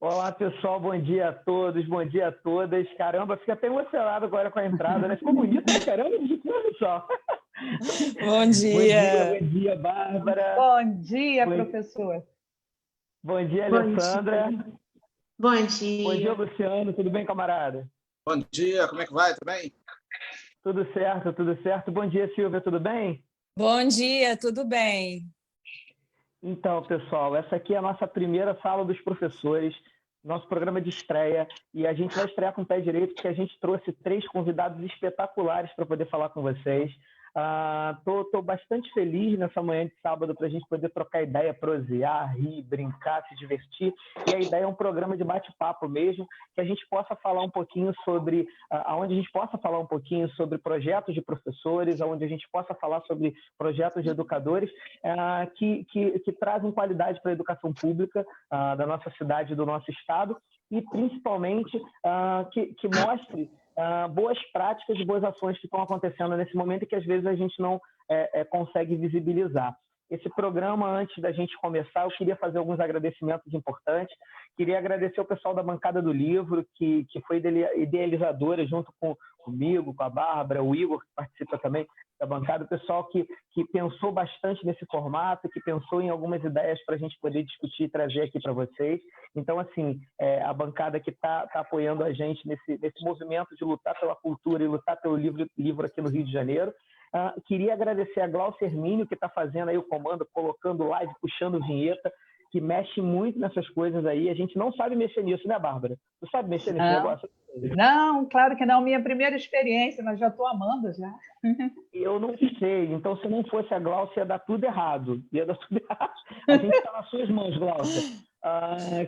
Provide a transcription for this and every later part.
Olá, pessoal, bom dia a todos, bom dia a todas. Caramba, fiquei até emocionado agora com a entrada, né? Ficou bonito, né? Caramba, pessoal. Bom dia. Bom dia, Bárbara. Bom dia, professor. Bom dia, Alessandra. Bom Bom dia. dia, Luciano. Tudo bem, camarada? Bom dia, como é que vai? Tudo bem? Tudo certo, tudo certo. Bom dia, Silvia, tudo bem? Bom dia, tudo bem? Então, pessoal, essa aqui é a nossa primeira sala dos professores, nosso programa de estreia, e a gente vai estrear com o pé direito porque a gente trouxe 3 convidados espetaculares para poder falar com vocês. Tô bastante feliz nessa manhã de sábado para a gente poder trocar ideia, prosear, rir, brincar, se divertir. E a ideia é um programa de bate-papo mesmo, que a gente possa falar um pouquinho sobre, onde a gente possa falar um pouquinho sobre projetos de professores, onde a gente possa falar sobre projetos de educadores que trazem qualidade para a educação pública da nossa cidade e do nosso estado, e principalmente que mostre boas práticas e boas ações que estão acontecendo nesse momento e que às vezes a gente não consegue visibilizar. Esse programa, antes da gente começar, eu queria fazer alguns agradecimentos importantes. Queria agradecer ao pessoal da Bancada do Livro, que foi idealizadora junto comigo, com a Bárbara, o Igor, que participa também da bancada, o pessoal que pensou bastante nesse formato, que pensou em algumas ideias para a gente poder discutir e trazer aqui para vocês. Então, assim, a bancada que está apoiando a gente nesse movimento de lutar pela cultura e lutar pelo livro aqui no Rio de Janeiro. Queria agradecer a Glaucia Hermínio, que está fazendo aí o comando, colocando live, puxando vinheta, que mexe muito nessas coisas aí. A gente não sabe mexer nisso, né, Bárbara? Tu sabe mexer nesse negócio? Não, claro que não. Minha primeira experiência, mas já estou amando já. Eu não sei. Então, se não fosse a Glaucia, ia dar tudo errado. Ia dar tudo errado. A gente está nas suas mãos, Glaucia.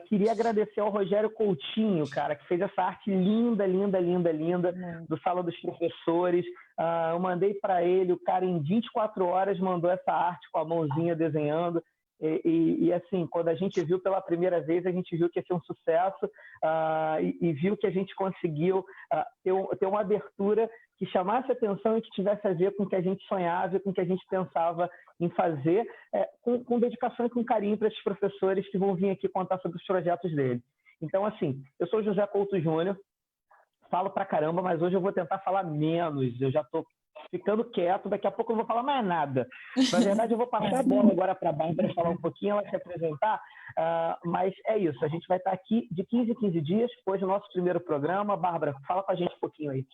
Queria agradecer ao Rogério Coutinho, cara, que fez essa arte linda, linda, linda, linda, do Sala dos Professores. Eu mandei para ele, o cara em 24 horas mandou essa arte com a mãozinha desenhando. E assim, quando a gente viu pela primeira vez, a gente viu que ia ser um sucesso e viu que a gente conseguiu ter uma abertura que chamasse atenção e que tivesse a ver com o que a gente sonhava e com o que a gente pensava em fazer, com dedicação e com carinho para esses professores que vão vir aqui contar sobre os projetos deles. Então, assim, eu sou José Couto Júnior, falo pra caramba, mas hoje eu vou tentar falar menos. Eu já estou ficando quieto, daqui a pouco eu não vou falar mais nada. Na verdade, eu vou passar a bola agora para a Bárbara falar um pouquinho, ela se apresentar, mas é isso, a gente vai estar aqui de 15 em 15 dias, hoje é o nosso primeiro programa. Bárbara, fala com a gente um pouquinho aí.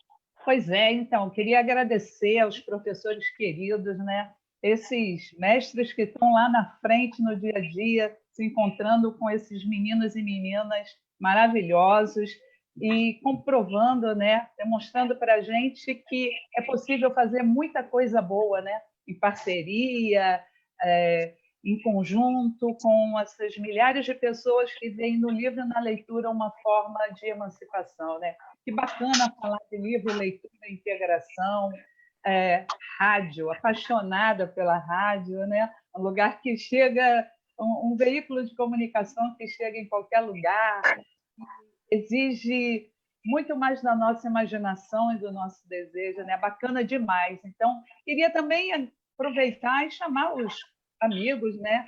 Pois é, então, queria agradecer aos professores queridos, né? Esses mestres que estão lá na frente no dia a dia, se encontrando com esses meninos e meninas maravilhosos e comprovando, né? Demonstrando para a gente que é possível fazer muita coisa boa, né? Em parceria, em conjunto com essas milhares de pessoas que veem no livro e na leitura uma forma de emancipação, né? Que bacana falar de livro, leitura, integração, rádio, apaixonada pela rádio, né? Um lugar que chega, um veículo de comunicação que chega em qualquer lugar, exige muito mais da nossa imaginação e do nosso desejo, né? Bacana demais. Então, queria também aproveitar e chamar os amigos, né?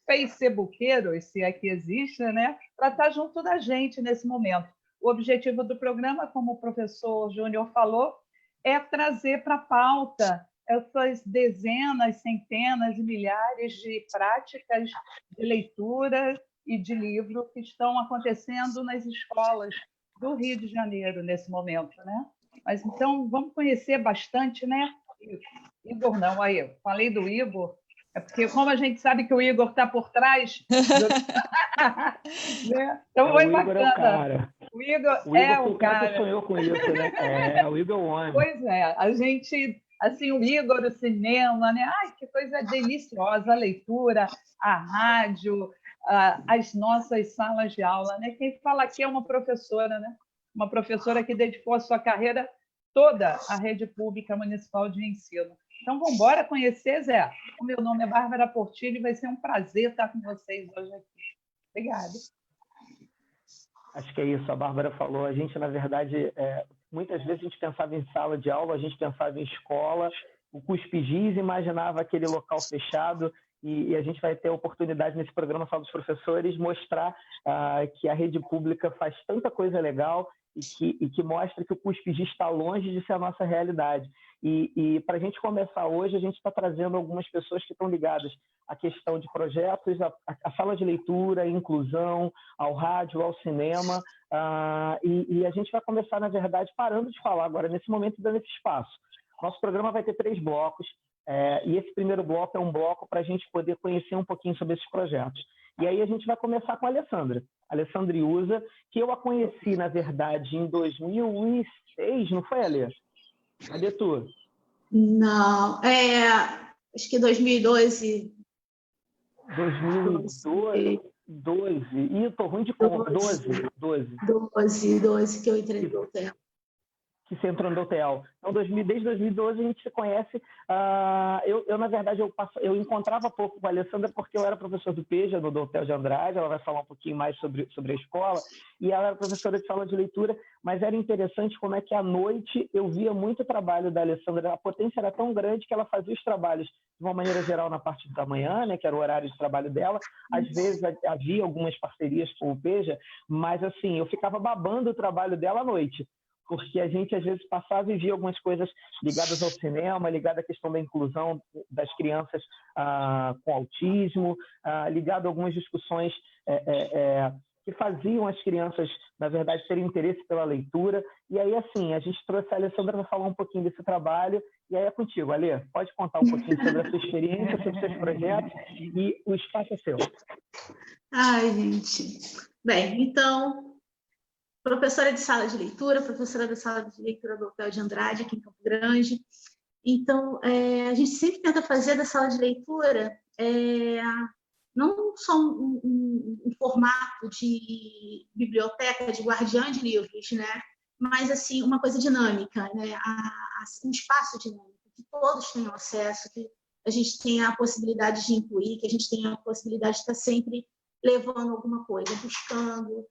Facebookeiros, se é que existe, né? Para estar junto da gente nesse momento. O objetivo do programa, como o professor Júnior falou, é trazer para a pauta essas dezenas, centenas e milhares de práticas de leitura e de livro que estão acontecendo nas escolas do Rio de Janeiro nesse momento, né? Mas então vamos conhecer bastante, né? Igor não, aí eu falei do Igor, é porque como a gente sabe que o Igor está por trás, né? Então foi bacana. O Igor é o cara. Que sonhou com isso, né? O Igor é o homem. Pois é, a gente, assim, o Igor, o cinema, né? Ai, que coisa deliciosa, a leitura, a rádio, as nossas salas de aula, né? Quem fala aqui é uma professora, né? Uma professora que dedicou a sua carreira toda a rede pública municipal de ensino. Então, vamos embora conhecer, Zé. O meu nome é Bárbara Portillo e vai ser um prazer estar com vocês hoje aqui. Obrigada. Acho que é isso, a Bárbara falou. A gente, na verdade, muitas vezes a gente pensava em sala de aula, a gente pensava em escola, o Cuspigis imaginava aquele local fechado, e a gente vai ter a oportunidade nesse programa Sala dos Professores mostrar que a rede pública faz tanta coisa legal e que mostra que o Cuspigis está longe de ser a nossa realidade. E para a gente começar hoje, a gente está trazendo algumas pessoas que estão ligadas à questão de projetos, à sala de leitura, à inclusão, ao rádio, ao cinema, e a gente vai começar, na verdade, parando de falar agora, nesse momento, dando esse espaço. Nosso programa vai ter 3 blocos, e esse primeiro bloco é um bloco para a gente poder conhecer um pouquinho sobre esses projetos. E aí a gente vai começar com a Alessandra Iusa, que eu a conheci, na verdade, em 2006, não foi, Alê? Cadê tu? Não, acho que 2012. 2012. Ih, eu tô ruim de conta. 12 que eu entrei no hotel. Que você entrou no Doutel. Então, desde 2012 a gente se conhece. Eu na verdade, eu encontrava pouco com a Alessandra porque eu era professor do PEJA, no Doutel de Andrade. Ela vai falar um pouquinho mais sobre a escola. E ela era professora de sala de leitura, mas era interessante como é que à noite eu via muito trabalho da Alessandra. A potência era tão grande que ela fazia os trabalhos de uma maneira geral na parte da manhã, né, que era o horário de trabalho dela. Às vezes havia algumas parcerias com o PEJA, mas assim, eu ficava babando o trabalho dela à noite, porque a gente, às vezes, passava e via algumas coisas ligadas ao cinema, ligadas à questão da inclusão das crianças com autismo, ligado a algumas discussões que faziam as crianças, na verdade, terem interesse pela leitura. E aí, assim, a gente trouxe a Alessandra para falar um pouquinho desse trabalho, e aí é contigo, Alê. Pode contar um pouquinho sobre a sua experiência, sobre os seus projetos, e o espaço é seu. Ai, gente. Bem, então... professora de sala de leitura, professora da sala de leitura do Hotel de Andrade, aqui em Campo Grande. Então, a gente sempre tenta fazer da sala de leitura não só um formato de biblioteca, de guardiã de livros, né? Mas, assim, uma coisa dinâmica, né? Um espaço dinâmico, que todos tenham acesso, que a gente tenha a possibilidade de incluir, que a gente tenha a possibilidade de estar sempre levando alguma coisa, buscando...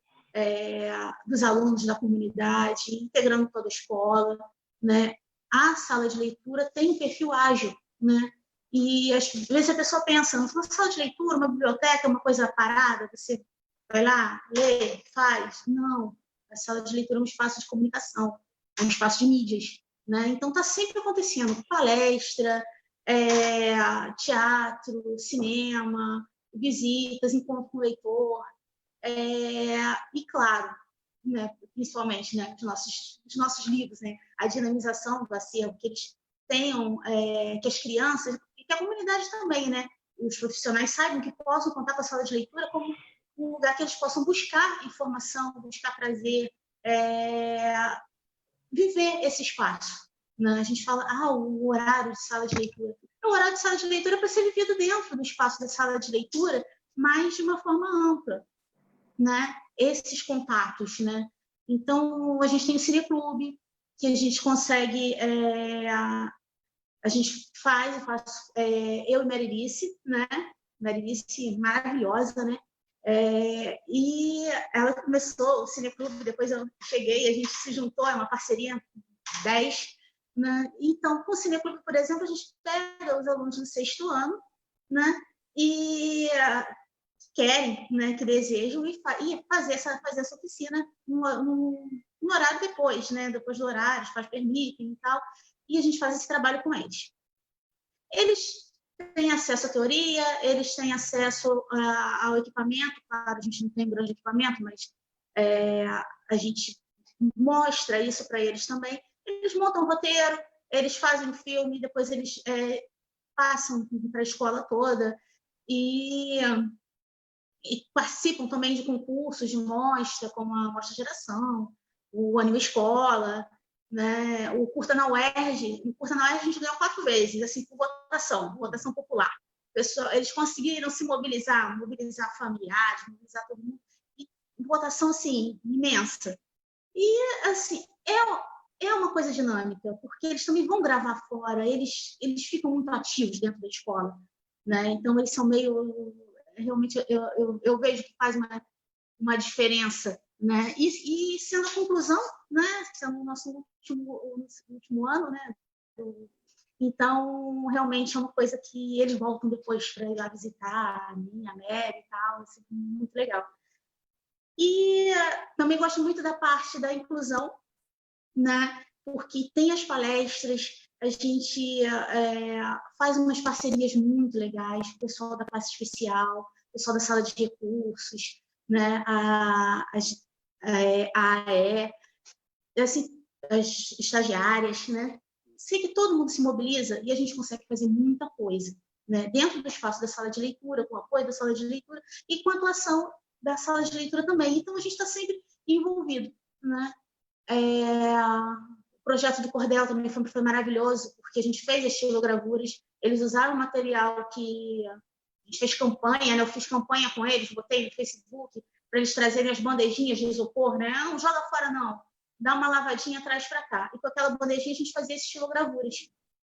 dos alunos da comunidade, integrando toda a escola, né? A sala de leitura tem um perfil ágil, né? E às vezes a pessoa pensa, uma sala de leitura, uma biblioteca, uma coisa parada, você vai lá, lê, faz. Não, a sala de leitura é um espaço de comunicação, é um espaço de mídias, né? Então está sempre acontecendo palestra, teatro, cinema, visitas, encontro com o leitor. E claro, né, principalmente, né, os nossos livros, né, a dinamização do acervo, que eles tenham, que as crianças e que a comunidade também, né, os profissionais saibam que possam contar com a sala de leitura como um lugar que eles possam buscar informação, buscar prazer, viver esse espaço. Né? A gente fala, o horário de sala de leitura. O horário de sala de leitura é para ser vivido dentro do espaço da sala de leitura, mas de uma forma ampla. Né, esses contatos, né? Então, a gente tem o Cineclube, que a gente consegue, a gente eu faço, eu e Marilice, né? Marilice maravilhosa, né? E ela começou o Cineclube, depois eu cheguei, a gente se juntou, é uma parceria 10, né? Então, com o Cineclube, por exemplo, a gente pega os alunos do 6º ano, né? E querem, né, que desejam, e fazer essa oficina no horário depois, né, depois do horário, os pais permitem e tal, e a gente faz esse trabalho com eles. Eles têm acesso à teoria, eles têm acesso ao equipamento, claro, a gente não tem um grande equipamento, mas a gente mostra isso para eles também. Eles montam o roteiro, eles fazem o filme, depois eles passam para a escola toda, e participam também de concursos de mostra, como a Mostra Geração, o Anima Escola, né? O Curta na UERJ. O Curta na UERJ a gente ganhou 4 vezes, assim, por votação popular. Eles conseguiram se mobilizar familiares, mobilizar todo mundo, e votação, assim, imensa. E, assim, é uma coisa dinâmica, porque eles também vão gravar fora, eles ficam muito ativos dentro da escola, né? Então, eles são meio... Realmente, eu vejo que faz uma diferença, né? E sendo a conclusão, né? Sendo o nosso último ano, né? Então, realmente é uma coisa que eles voltam depois para ir lá visitar a minha, a Mary e tal, assim, muito legal. E também gosto muito da parte da inclusão, né? Porque tem as palestras, a gente faz umas parcerias muito legais, o pessoal da classe especial, o pessoal da sala de recursos, né? a AE, assim, as estagiárias, né? Sei que todo mundo se mobiliza e a gente consegue fazer muita coisa, né? Dentro do espaço da sala de leitura, com o apoio da sala de leitura e com a atuação da sala de leitura também. Então, a gente está sempre envolvido, né? O projeto do Cordel também foi maravilhoso, porque a gente fez estilogravuras, eles usaram material que a gente fez campanha, né? Eu fiz campanha com eles, botei no Facebook para eles trazerem as bandejinhas de isopor, né? Não joga fora, não. Dá uma lavadinha atrás para cá. E com aquela bandejinha a gente fazia esses estilogravuras.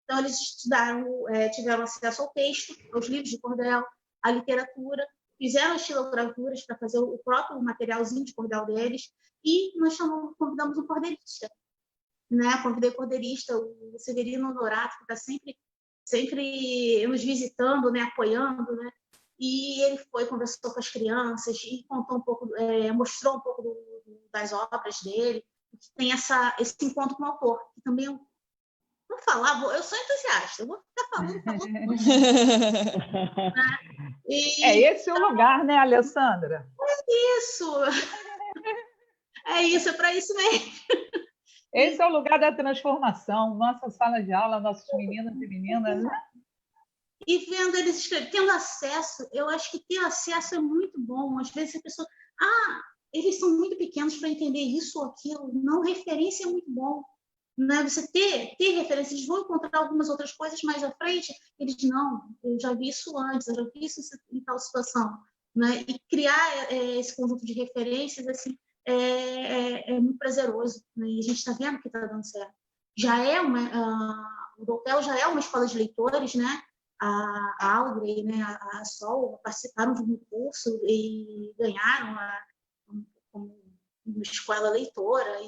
Então, eles estudaram, tiveram acesso ao texto, aos livros de cordel, à literatura, fizeram estilogravuras para fazer o próprio materialzinho de cordel deles, e nós convidamos um cordelista, né? Convidei o cordelista, o Severino Honorato, que está sempre nos visitando, né? Apoiando, né? E ele foi, conversou com as crianças e contou um pouco, mostrou um pouco das obras dele, que tem esse encontro com o autor, que também vou falar, eu sou entusiasta, eu vou ficar falando. Esse é o lugar, né, Alessandra? Isso, é para isso mesmo. Esse é o lugar da transformação, nossa sala de aula, nossos meninos e meninas, né? E vendo eles escrever, tendo acesso, eu acho que ter acesso é muito bom. Às vezes a pessoa, eles são muito pequenos para entender isso ou aquilo. Não, referência é muito bom. Né? Você ter referência, eles vão encontrar algumas outras coisas mais à frente, eles não, eu já vi isso antes, eu já vi isso em tal situação. Né? E criar esse conjunto de referências assim, é muito prazeroso. Né? E a gente está vendo que está dando certo. O Dotel já é uma escola de leitores, né? A Audrey, né? A Sol participaram de um concurso e ganharam como uma escola leitora.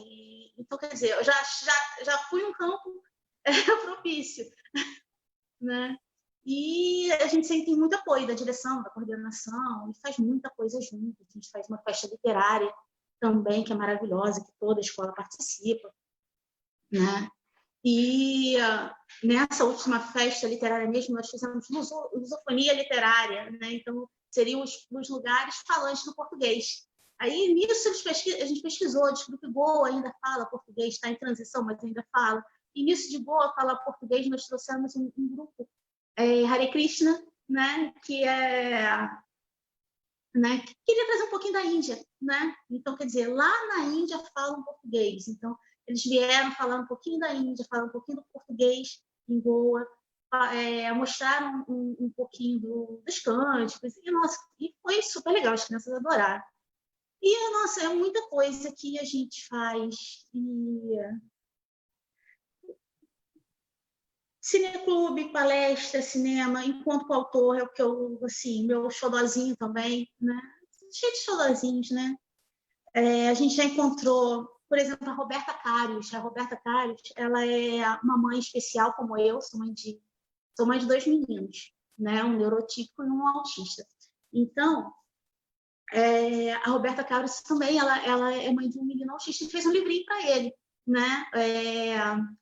Então, quer dizer, eu já fui um campo propício, né? E a gente sempre tem muito apoio da direção, da coordenação, e faz muita coisa junto. A gente faz uma festa literária também, que é maravilhosa, que toda a escola participa, né? E nessa última festa literária mesmo, nós fizemos lusofonia literária, né? Então, seriam os lugares falantes do português. Aí, nisso, a gente pesquisou, descobriu que Goa ainda fala português, está em transição, mas ainda fala. E nisso de Goa falar português, nós trouxemos um grupo, Hare Krishna, né? Que queria trazer um pouquinho da Índia, né? Então, quer dizer, lá na Índia falam português. Então, eles vieram falar um pouquinho da Índia, falar um pouquinho do português em Goa, mostraram um pouquinho dos cânticos, e foi super legal, as crianças adoraram. E, nossa, é muita coisa que a gente faz. Cineclube, palestra, cinema, encontro com o autor, é o que eu, assim, meu xodózinho também, né? Cheio de xodózinhos, né? A gente já encontrou, por exemplo, a Roberta Carius. A Roberta Carius, ela é uma mãe especial como eu, sou mãe de 2 meninos, né? Um neurotípico e um autista. Então, a Roberta Carius também, ela é mãe de um menino autista e fez um livrinho para ele, né?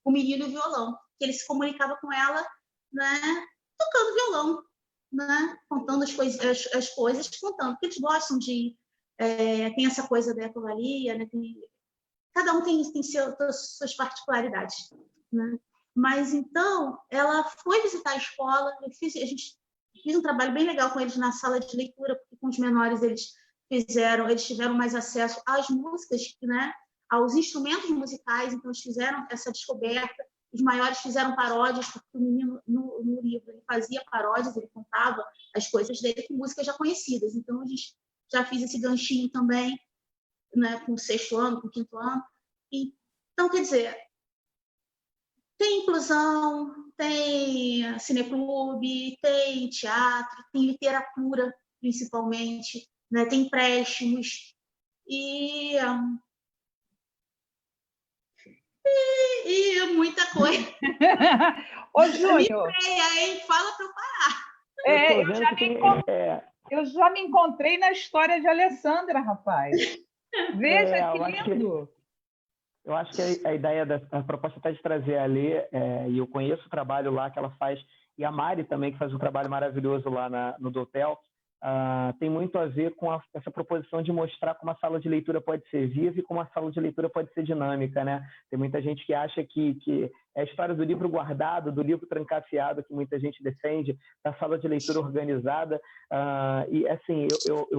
O Menino e o Violão, que ele se comunicava com ela, né? Tocando violão, né? Contando as coisas, contando, porque eles gostam de... tem essa coisa da ecolalia, né? Cada um tem suas particularidades, né? Mas, então, ela foi visitar a escola, a gente fez um trabalho bem legal com eles na sala de leitura, porque com os menores eles tiveram mais acesso às músicas, né? Aos instrumentos musicais, então eles fizeram essa descoberta. Os maiores fizeram paródias, porque o menino, no livro, ele fazia paródias, ele contava as coisas dele com músicas já conhecidas. Então, a gente já fiz esse ganchinho também, né, com o 6º ano, com o 5º ano. Então, quer dizer, tem inclusão, tem cineclube, tem teatro, tem literatura, principalmente, né? Tem empréstimos e muita coisa. Ô, Júnior, fala para eu parar. Eu já me encontrei na história de Alessandra, rapaz. Veja que lindo. Eu acho que a ideia a proposta está de trazer a Lê, e eu conheço o trabalho lá que ela faz, e a Mari também, que faz um trabalho maravilhoso lá no Dotel, tem muito a ver com essa proposição de mostrar como a sala de leitura pode ser viva e como a sala de leitura pode ser dinâmica, né? Tem muita gente que acha que é a história do livro guardado, do livro trancafiado, que muita gente defende, da sala de leitura organizada. E, assim,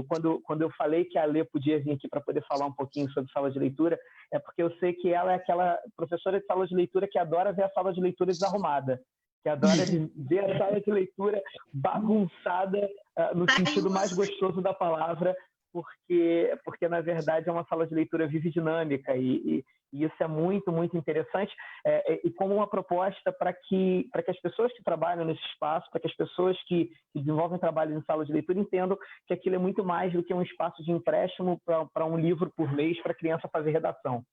quando eu falei que a Lê podia vir aqui para poder falar um pouquinho sobre sala de leitura, é porque eu sei que ela é aquela professora de sala de leitura que adora ver a sala de leitura desarrumada, que adora ver a sala de leitura bagunçada no sentido mais gostoso da palavra, porque na verdade é uma sala de leitura viva e dinâmica, e isso é muito, muito interessante, e como uma proposta para que as pessoas que trabalham nesse espaço, para que as pessoas que desenvolvem trabalho em sala de leitura entendam que aquilo é muito mais do que um espaço de empréstimo para um livro por mês para a criança fazer redação.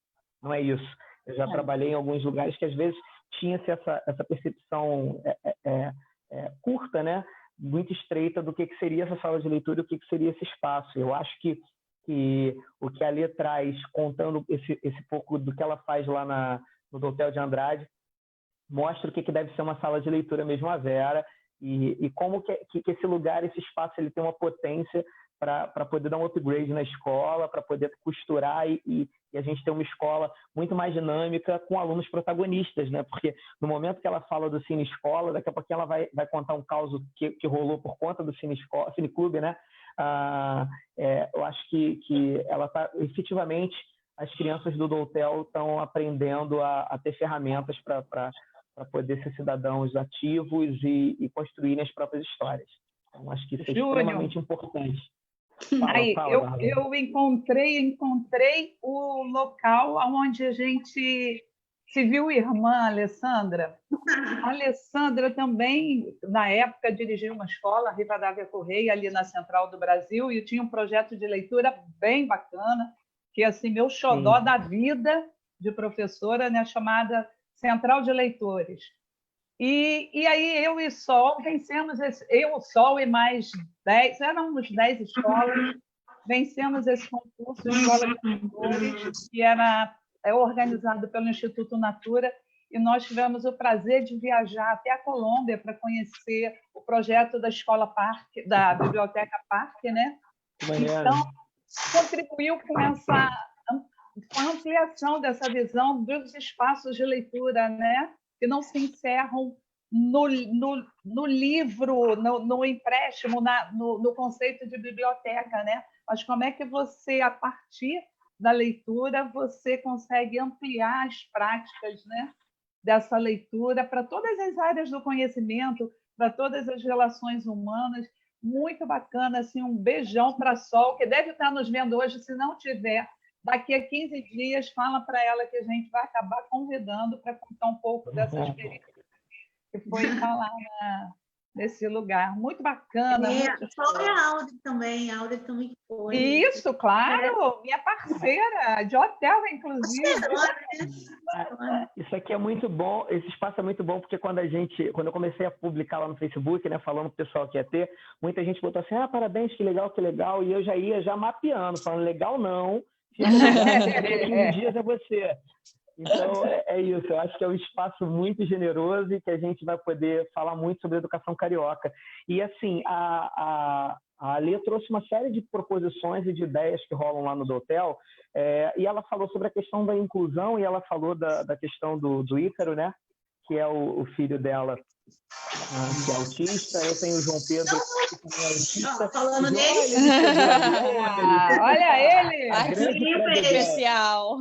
Não é isso. Eu já trabalhei em alguns lugares que às vezes tinha-se essa percepção curta, né? Muito estreita do que seria essa sala de leitura e o que seria esse espaço. Eu acho que o que a Lê traz, contando esse pouco do que ela faz lá no Dotel de Andrade, mostra o que deve ser uma sala de leitura mesmo a Vera, e como que esse lugar, esse espaço, ele tem uma potência para poder dar um upgrade na escola, para poder costurar e a gente ter uma escola muito mais dinâmica com alunos protagonistas, né? Porque no momento que ela fala do Cine Escola, daqui a pouquinho ela vai contar um caos que rolou por conta do Cine Clube, né? Eu acho que ela está efetivamente, as crianças do Dotel estão aprendendo a ter ferramentas para poder ser cidadãos ativos e construírem as próprias histórias. Então, acho que isso é extremamente importante. Eu encontrei o local onde a gente se viu irmã, Alessandra. A Alessandra também, na época, dirigiu uma escola, Rivadavia Correia, ali na Central do Brasil, e tinha um projeto de leitura bem bacana, que é assim, meu xodó da vida de professora, né, chamada Central de Leitores. E aí eu e Sol vencemos, o Sol e mais 10, éramos 10 escolas, vencemos esse concurso Escola de Leitores, que era organizado pelo Instituto Natura, e nós tivemos o prazer de viajar até a Colômbia para conhecer o projeto da Escola Parque, da Biblioteca Parque, né? Então, contribuiu com a ampliação dessa visão dos espaços de leitura, né? Que não se encerram no livro, no empréstimo, no conceito de biblioteca, né? Mas como é que você, a partir da leitura, você consegue ampliar as práticas, né, dessa leitura para todas as áreas do conhecimento, para todas as relações humanas. Muito bacana, assim, um beijão para a Sol, que deve estar nos vendo hoje, se não tiver, daqui a 15 dias, fala para ela que a gente vai acabar convidando para contar um pouco dessa experiência que foi falar nesse lugar. Muito bacana. Só a Audrey também foi. Isso, claro, minha parceira, de hotel, inclusive. Isso aqui é muito bom, esse espaço é muito bom, porque quando eu comecei a publicar lá no Facebook, né, falando para o pessoal que ia ter, muita gente botou assim, parabéns, que legal, e eu já ia mapeando, falando, legal não, daqui 15 dias é você. Então, é isso. Eu acho que é um espaço muito generoso e que a gente vai poder falar muito sobre a educação carioca. E, assim, a Lê trouxe uma série de proposições e de ideias que rolam lá no Dotel, e ela falou sobre a questão da inclusão e ela falou da questão do Ícaro, né? Que é o filho dela, que é autista. Eu tenho o João Pedro, que também é autista. Falando nele. Olha ele! Aqui, especial.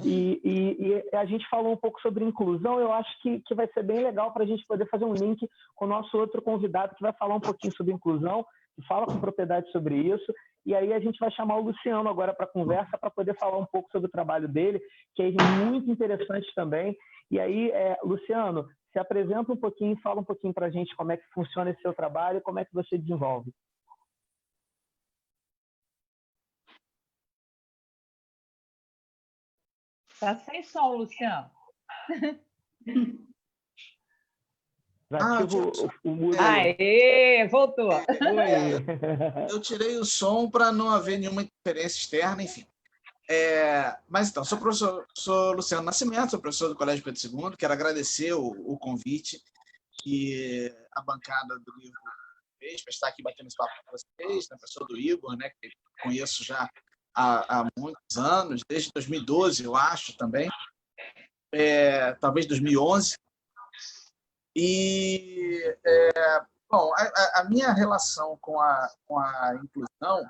E a gente falou um pouco sobre inclusão. Eu acho que vai ser bem legal para a gente poder fazer um link com o nosso outro convidado, que vai falar um pouquinho sobre inclusão, que fala com propriedade sobre isso. E aí a gente vai chamar o Luciano agora para a conversa, para poder falar um pouco sobre o trabalho dele, que é muito interessante também. E aí, Luciano, se apresenta um pouquinho, fala um pouquinho para a gente como é que funciona esse seu trabalho e como é que você desenvolve. Está sem som, Luciano. O mudo. Aê, voltou. Eu tirei o som para não haver nenhuma interferência externa, enfim. Mas então, sou Luciano Nascimento, sou professor do Colégio Pedro II. Quero agradecer o convite que a bancada do livro fez para estar aqui batendo esse papo com vocês, né? Professor do Igor, né, que conheço já há muitos anos, desde 2012, eu acho, também, talvez 2011. E, bom, a minha relação com a inclusão,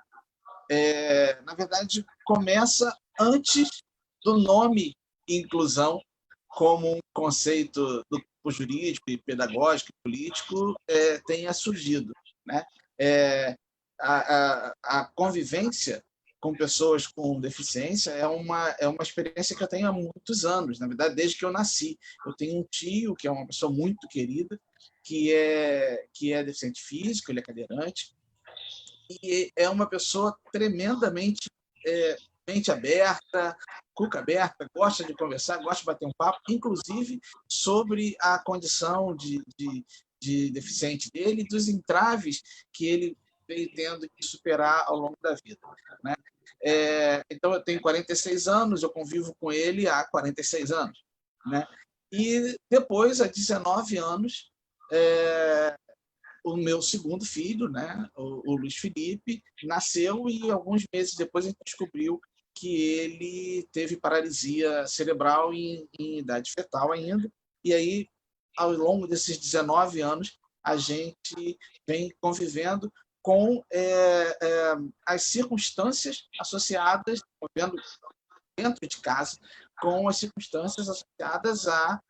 na verdade, começa antes do nome inclusão como um conceito do campo jurídico e pedagógico e político tenha surgido, né? A convivência com pessoas com deficiência é uma experiência que eu tenho há muitos anos, na verdade, desde que eu nasci. Eu tenho um tio, que é uma pessoa muito querida, que é deficiente físico, ele é cadeirante, e é uma pessoa tremendamente mente aberta, cuca aberta, gosta de conversar, gosta de bater um papo, inclusive sobre a condição de deficiente dele e dos entraves que ele veio tendo que superar ao longo da vida, né? Então, eu tenho 46 anos, eu convivo com ele há 46 anos, né? E depois, há 19 anos, o meu segundo filho, né, o Luiz Felipe, nasceu e alguns meses depois a gente descobriu que ele teve paralisia cerebral em idade fetal ainda. E aí, ao longo desses 19 anos, a gente vem convivendo com as circunstâncias associadas, vendo dentro de casa, com as circunstâncias associadas à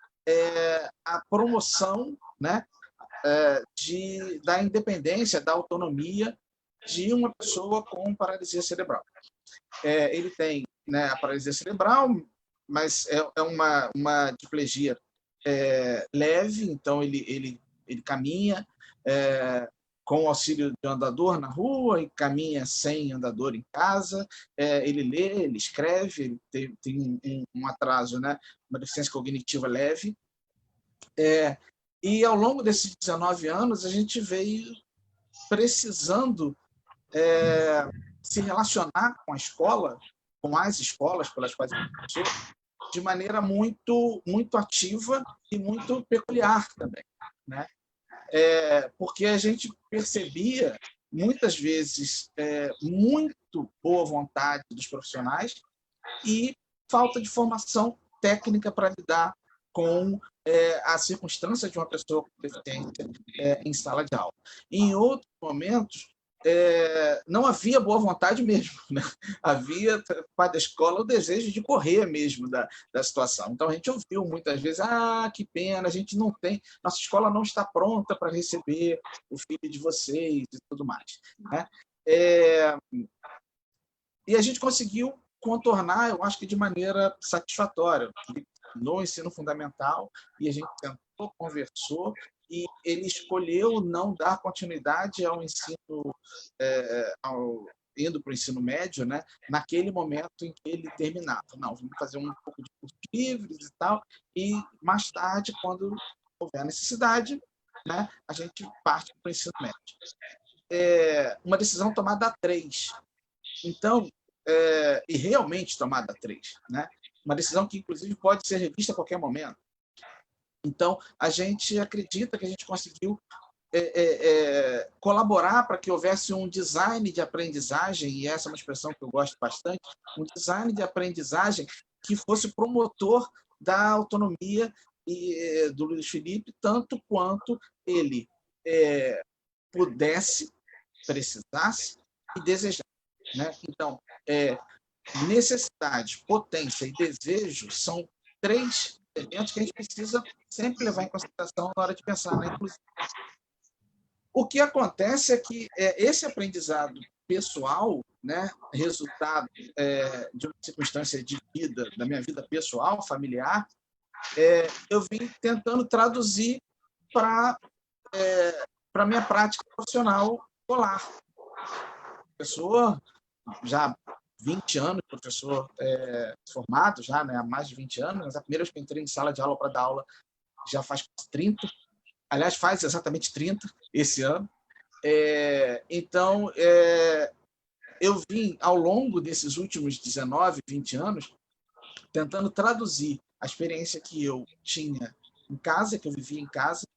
promoção, né, da independência, da autonomia de uma pessoa com paralisia cerebral. Ele tem, né, a paralisia cerebral, mas é uma diplegia leve, então ele caminha com o auxílio de andador na rua e caminha sem andador em casa, ele lê, ele escreve, ele tem um atraso, né, uma deficiência cognitiva leve. E ao longo desses 19 anos, a gente veio precisando se relacionar com a escola, com as escolas pelas quais a gente passou, de maneira muito, muito ativa e muito peculiar também, né? Porque a gente percebia, muitas vezes, muito boa vontade dos profissionais e falta de formação técnica para lidar com a circunstância de uma pessoa com deficiência em sala de aula. Em outros momentos, não havia boa vontade mesmo, né? Havia, para a escola, o desejo de correr mesmo da situação. Então, a gente ouviu muitas vezes, que pena, a gente não tem, nossa escola não está pronta para receber o filho de vocês e tudo mais, né? E a gente conseguiu contornar, eu acho que de maneira satisfatória, no ensino fundamental, e a gente tentou, conversou, e ele escolheu não dar continuidade ao ensino, indo para o ensino médio, né, naquele momento em que ele terminava. Não, vamos fazer um pouco de cursos livres e tal, e mais tarde, quando houver necessidade, né, a gente parte para o ensino médio. Uma decisão tomada a 3. Então, e realmente tomada a 3, né? Uma decisão que, inclusive, pode ser revista a qualquer momento. Então, a gente acredita que a gente conseguiu colaborar para que houvesse um design de aprendizagem, e essa é uma expressão que eu gosto bastante, um design de aprendizagem que fosse promotor da autonomia do Luiz Felipe, tanto quanto ele pudesse, precisasse e desejasse, né? Então, necessidade, potência e desejo são 3 elementos que a gente precisa sempre levar em consideração na hora de pensar na inclusão. O que acontece é que esse aprendizado pessoal, né, resultado de uma circunstância de vida, da minha vida pessoal, familiar, eu vim tentando traduzir para a minha prática profissional escolar. Professor, já há 20 anos, professor formado, já, né, há mais de 20 anos, mas a primeira vez que eu entrei em sala de aula para dar aula já faz 30, aliás, faz exatamente 30 esse ano. Então, eu vim, ao longo desses últimos 19, 20 anos, tentando traduzir a experiência que eu tinha em casa, que eu vivia em casa,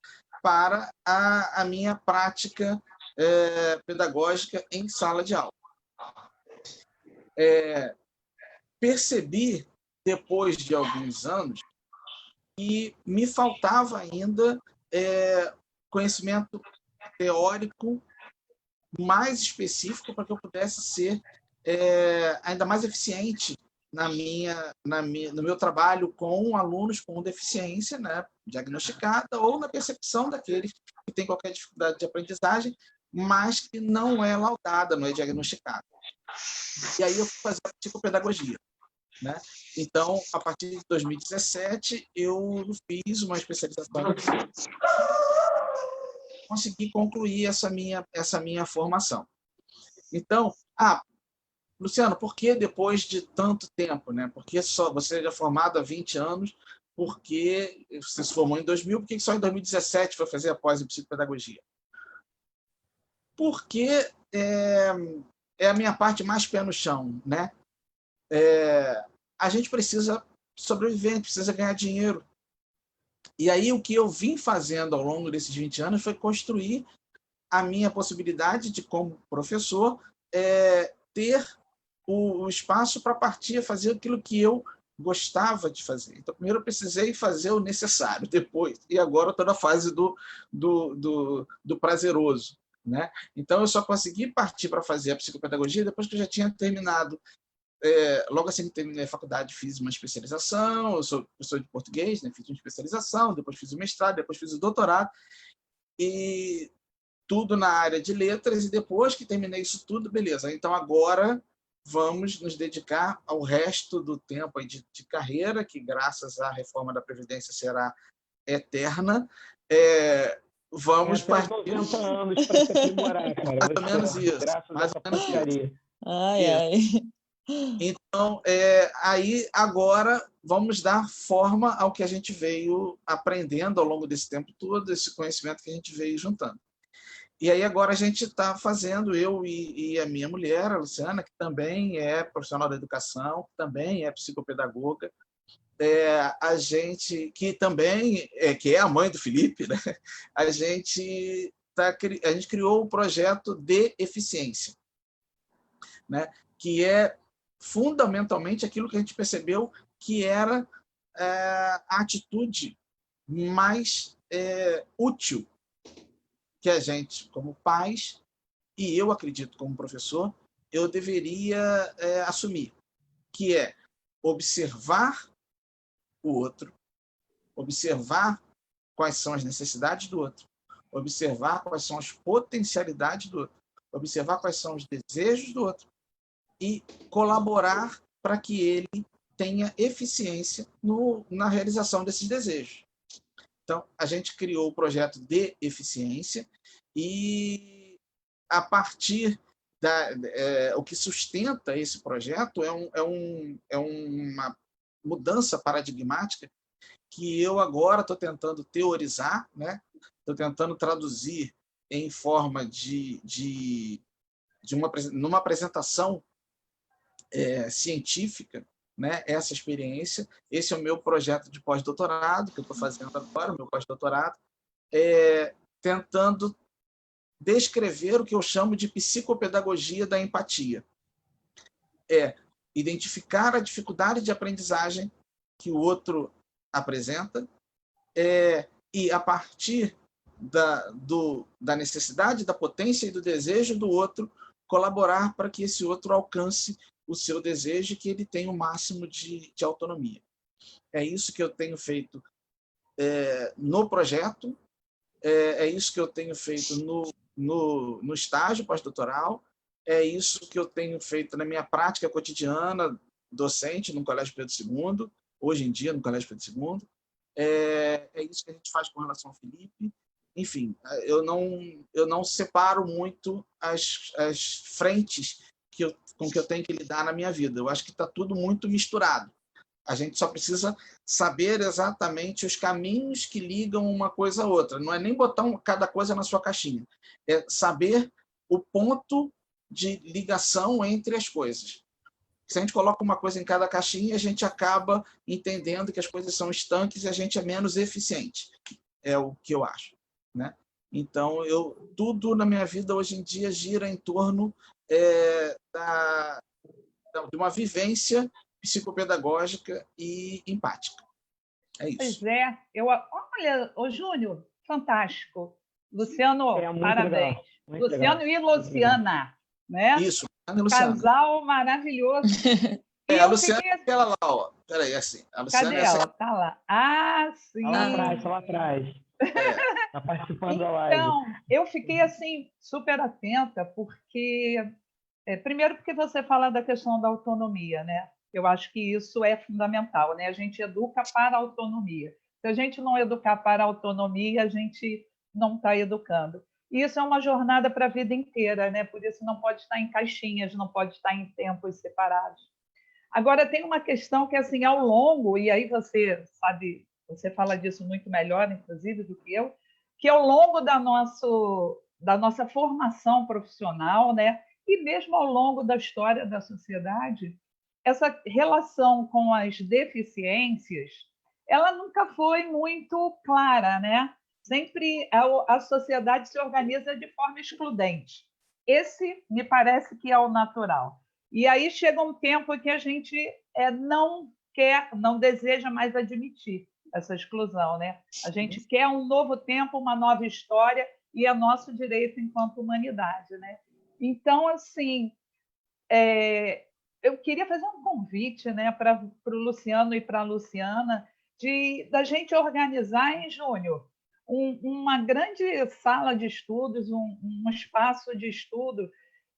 para a minha prática pedagógica em sala de aula. Percebi, depois de alguns anos, que me faltava ainda conhecimento teórico mais específico para que eu pudesse ser ainda mais eficiente no meu trabalho com alunos com deficiência, né, diagnosticada, ou na percepção daqueles que têm qualquer dificuldade de aprendizagem, mas que não é laudada, não é diagnosticada. E aí eu fui fazer a psicopedagogia, né? Então, a partir de 2017, eu fiz uma especialização, consegui concluir essa minha formação. Então, Luciano, por que depois de tanto tempo, né? Porque só você já é formado há 20 anos, porque você se formou em 2000, por que só em 2017 foi fazer a pós em psicopedagogia? Porque é a minha parte mais pé no chão, né? A gente precisa sobreviver, a gente precisa ganhar dinheiro. E aí o que eu vim fazendo ao longo desses 20 anos foi construir a minha possibilidade de, como professor, ter o espaço para partir a fazer aquilo que eu gostava de fazer. Então, primeiro eu precisei fazer o necessário, depois, e agora estou na fase do prazeroso, né? Então, eu só consegui partir para fazer a psicopedagogia depois que eu já tinha terminado. Logo assim que terminei a faculdade, fiz uma especialização. Eu sou professor de português, né? Fiz uma especialização, depois fiz o mestrado, depois fiz o doutorado, e tudo na área de letras. E depois que terminei isso tudo, beleza, então agora vamos nos dedicar ao resto do tempo aí de carreira, que graças à reforma da Previdência será eterna. Vamos partir... 90 anos para se aprimorar, cara. Mais ou menos isso. Mais ou menos isso. Ai. Então, aí agora vamos dar forma ao que a gente veio aprendendo ao longo desse tempo todo, esse conhecimento que a gente veio juntando. E aí agora a gente está fazendo, eu e a minha mulher, a Luciana, que também é profissional da educação, que também é psicopedagoga, a gente, que também que é a mãe do Felipe, né? A gente criou o projeto de eficiência, né? Que é fundamentalmente aquilo que a gente percebeu que era a atitude mais útil que a gente, como pais, e eu acredito como professor, eu deveria assumir, que é observar o outro, observar quais são as necessidades do outro, observar quais são as potencialidades do outro, observar quais são os desejos do outro e colaborar para que ele tenha eficiência na realização desses desejos. Então, a gente criou o projeto de eficiência e, a partir o que sustenta esse projeto é uma mudança paradigmática que eu agora estou tentando teorizar, né? Estou tentando traduzir em forma numa apresentação científica, né, essa experiência. Esse é o meu projeto de pós-doutorado, que eu estou fazendo agora, o meu pós-doutorado, tentando descrever o que eu chamo de psicopedagogia da empatia. Identificar a dificuldade de aprendizagem que o outro apresenta e, a partir da necessidade, da potência e do desejo do outro, colaborar para que esse outro alcance o seu desejo e que ele tenha o máximo de autonomia. É isso que eu tenho feito no projeto, é isso que eu tenho feito no estágio pós-doutoral, é isso que eu tenho feito na minha prática cotidiana, docente no Colégio Pedro II, hoje em dia no Colégio Pedro II. É isso que a gente faz com relação ao Felipe. Enfim, eu não separo muito as frentes com que eu tenho que lidar na minha vida. Eu acho que está tudo muito misturado. A gente só precisa saber exatamente os caminhos que ligam uma coisa a outra. Não é nem botar cada coisa na sua caixinha. É saber o ponto de ligação entre as coisas. Se a gente coloca uma coisa em cada caixinha, a gente acaba entendendo que as coisas são estanques e a gente é menos eficiente. É o que eu acho, né? Então, tudo na minha vida hoje em dia gira em torno de uma vivência psicopedagógica e empática. É isso. Pois é. Olha, ô Júnior, fantástico. Luciano, parabéns. Muito Luciano legal. e Luciana, né? Isso, Luciana. Casal maravilhoso. A Luciana é aquela lá, ó. Peraí, assim. A Luciana Cadê ela? Tá lá. Ah, sim. Tá lá atrás. Está participando da live. Então, eu fiquei assim super atenta porque primeiro porque você fala da questão da autonomia, né? Eu acho que isso é fundamental, né? A gente educa para a autonomia. Se a gente não educar para a autonomia, a gente não está educando. E isso é uma jornada para a vida inteira, né? Por isso não pode estar em caixinhas, não pode estar em tempos separados. Agora, tem uma questão que, assim, ao longo, e aí você sabe, você fala disso muito melhor, inclusive, do que ao longo da nossa formação profissional, né? E mesmo ao longo da história da sociedade, essa relação com as deficiências, ela nunca foi muito clara, né? Sempre a sociedade se organiza de forma excludente. Esse me parece que é o natural. E aí chega um tempo que a gente não deseja mais admitir essa exclusão, né? A gente quer um novo tempo, uma nova história, e é nosso direito enquanto humanidade, né? Então, assim, eu queria fazer um convite, né, para o Luciano e para a Luciana da gente organizar, em Júnior, uma grande sala de estudos, um espaço de estudo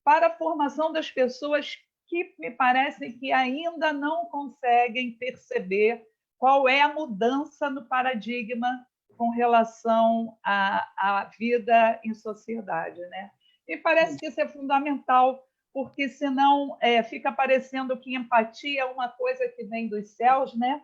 para a formação das pessoas que me parece que ainda não conseguem perceber qual é a mudança no paradigma com relação à vida em sociedade, né? Me parece que isso é fundamental, porque senão fica parecendo que empatia é uma coisa que vem dos céus, né?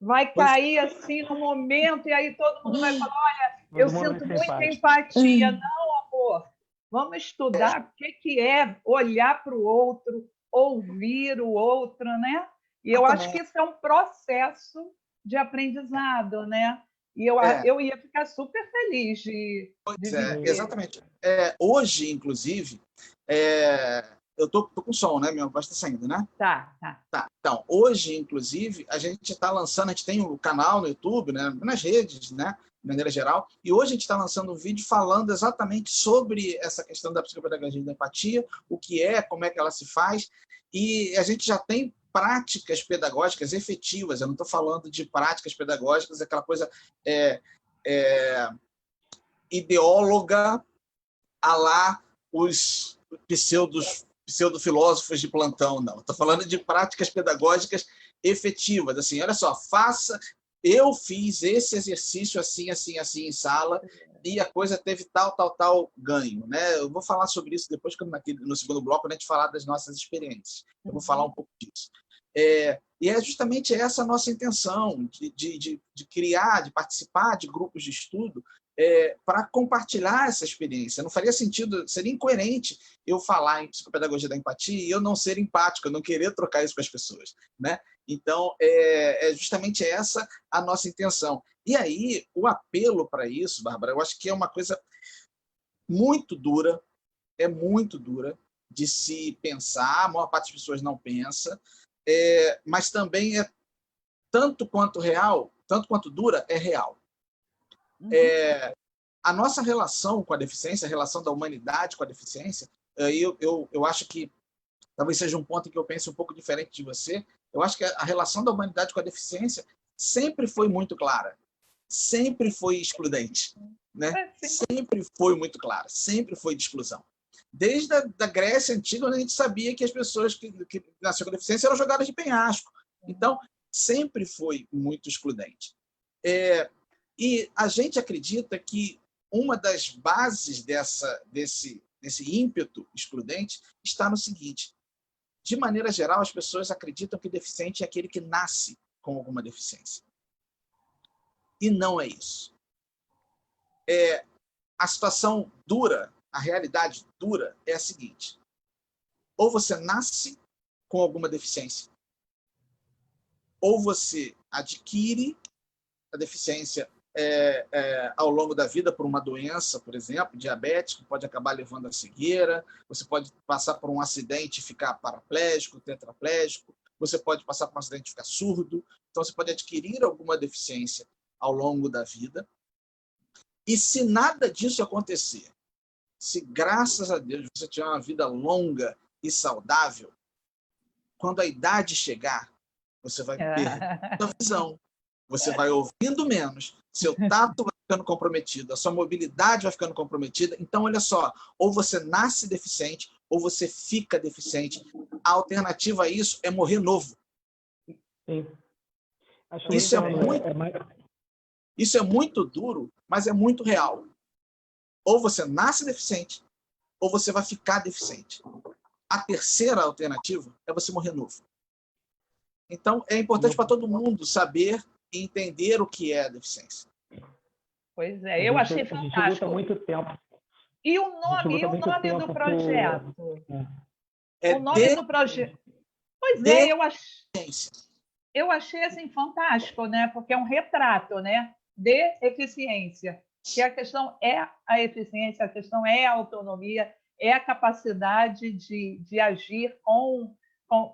Vai cair assim no momento, e aí todo mundo vai falar: olha, eu sinto muita empatia. Não, amor, vamos estudar o que é olhar para o outro, ouvir o outro, né? E eu acho que isso é um processo de aprendizado, né? E eu ia ficar super feliz de exatamente. Hoje, inclusive, eu tô com som, né? Minha voz está saindo, né? Tá. Então, hoje, inclusive, a gente está lançando, a gente tem um canal no YouTube, né? Nas redes, né? De maneira geral, e hoje a gente está lançando um vídeo falando exatamente sobre essa questão da psicopedagogia da empatia, o que é, como é que ela se faz, e a gente já tem práticas pedagógicas efetivas. Eu não estou falando de práticas pedagógicas, aquela coisa ideóloga à lá os pseudofilósofos de plantão, não. Estou falando de práticas pedagógicas efetivas. Assim, olha só, eu fiz esse exercício assim em sala e a coisa teve tal ganho, né? Eu vou falar sobre isso depois, no segundo bloco, quando a gente falar das nossas experiências. Eu vou falar um pouco disso. E é justamente essa a nossa intenção, de criar, de participar de grupos de estudo para compartilhar essa experiência. Não faria sentido, seria incoerente eu falar em psicopedagogia da empatia e eu não ser empático, eu não querer trocar isso com as pessoas, né? Então, é justamente essa a nossa intenção. E aí, o apelo para isso, Bárbara, eu acho que é uma coisa muito dura de se pensar, a maior parte das pessoas não pensa, mas também é tanto quanto real, tanto quanto dura, é real. A nossa relação com a deficiência, a relação da humanidade com a deficiência, eu acho que talvez seja um ponto em que eu pense um pouco diferente de você. Eu acho que a relação da humanidade com a deficiência sempre foi muito clara. sempre foi excludente, né? Sempre foi muito clara, sempre foi de exclusão. Desde a Grécia Antiga, a gente sabia que as pessoas que nasceram com deficiência eram jogadas de penhasco. Então, sempre foi muito excludente. E a gente acredita que uma das bases desse ímpeto excludente está no seguinte: de maneira geral, as pessoas acreditam que deficiente é aquele que nasce com alguma deficiência. E não é isso. A situação dura, a realidade dura é a seguinte: ou você nasce com alguma deficiência, ou você adquire a deficiência ao longo da vida por uma doença, por exemplo, diabetes, que pode acabar levando à cegueira, você pode passar por um acidente e ficar paraplégico, tetraplégico, você pode passar por um acidente e ficar surdo, então você pode adquirir alguma deficiência ao longo da vida. E se nada disso acontecer, se graças a Deus você tiver uma vida longa e saudável, quando a idade chegar, você vai perder a visão, você vai ouvindo menos, seu tato vai ficando comprometido, a sua mobilidade vai ficando comprometida. Então, olha só, ou você nasce deficiente, ou você fica deficiente. A alternativa a isso é morrer novo. Sim. Isso é muito duro, mas é muito real. Ou você nasce deficiente, ou você vai ficar deficiente. A terceira alternativa é você morrer novo. Então, é importante para todo mundo saber e entender o que é a deficiência. Pois é, eu achei fantástico. A gente luta muito tempo. E o nome do projeto? O nome do projeto. Pois é, eu achei assim fantástico, né? Porque é um retrato, né, de eficiência. Que a questão é a eficiência, a questão é a autonomia, é a capacidade de agir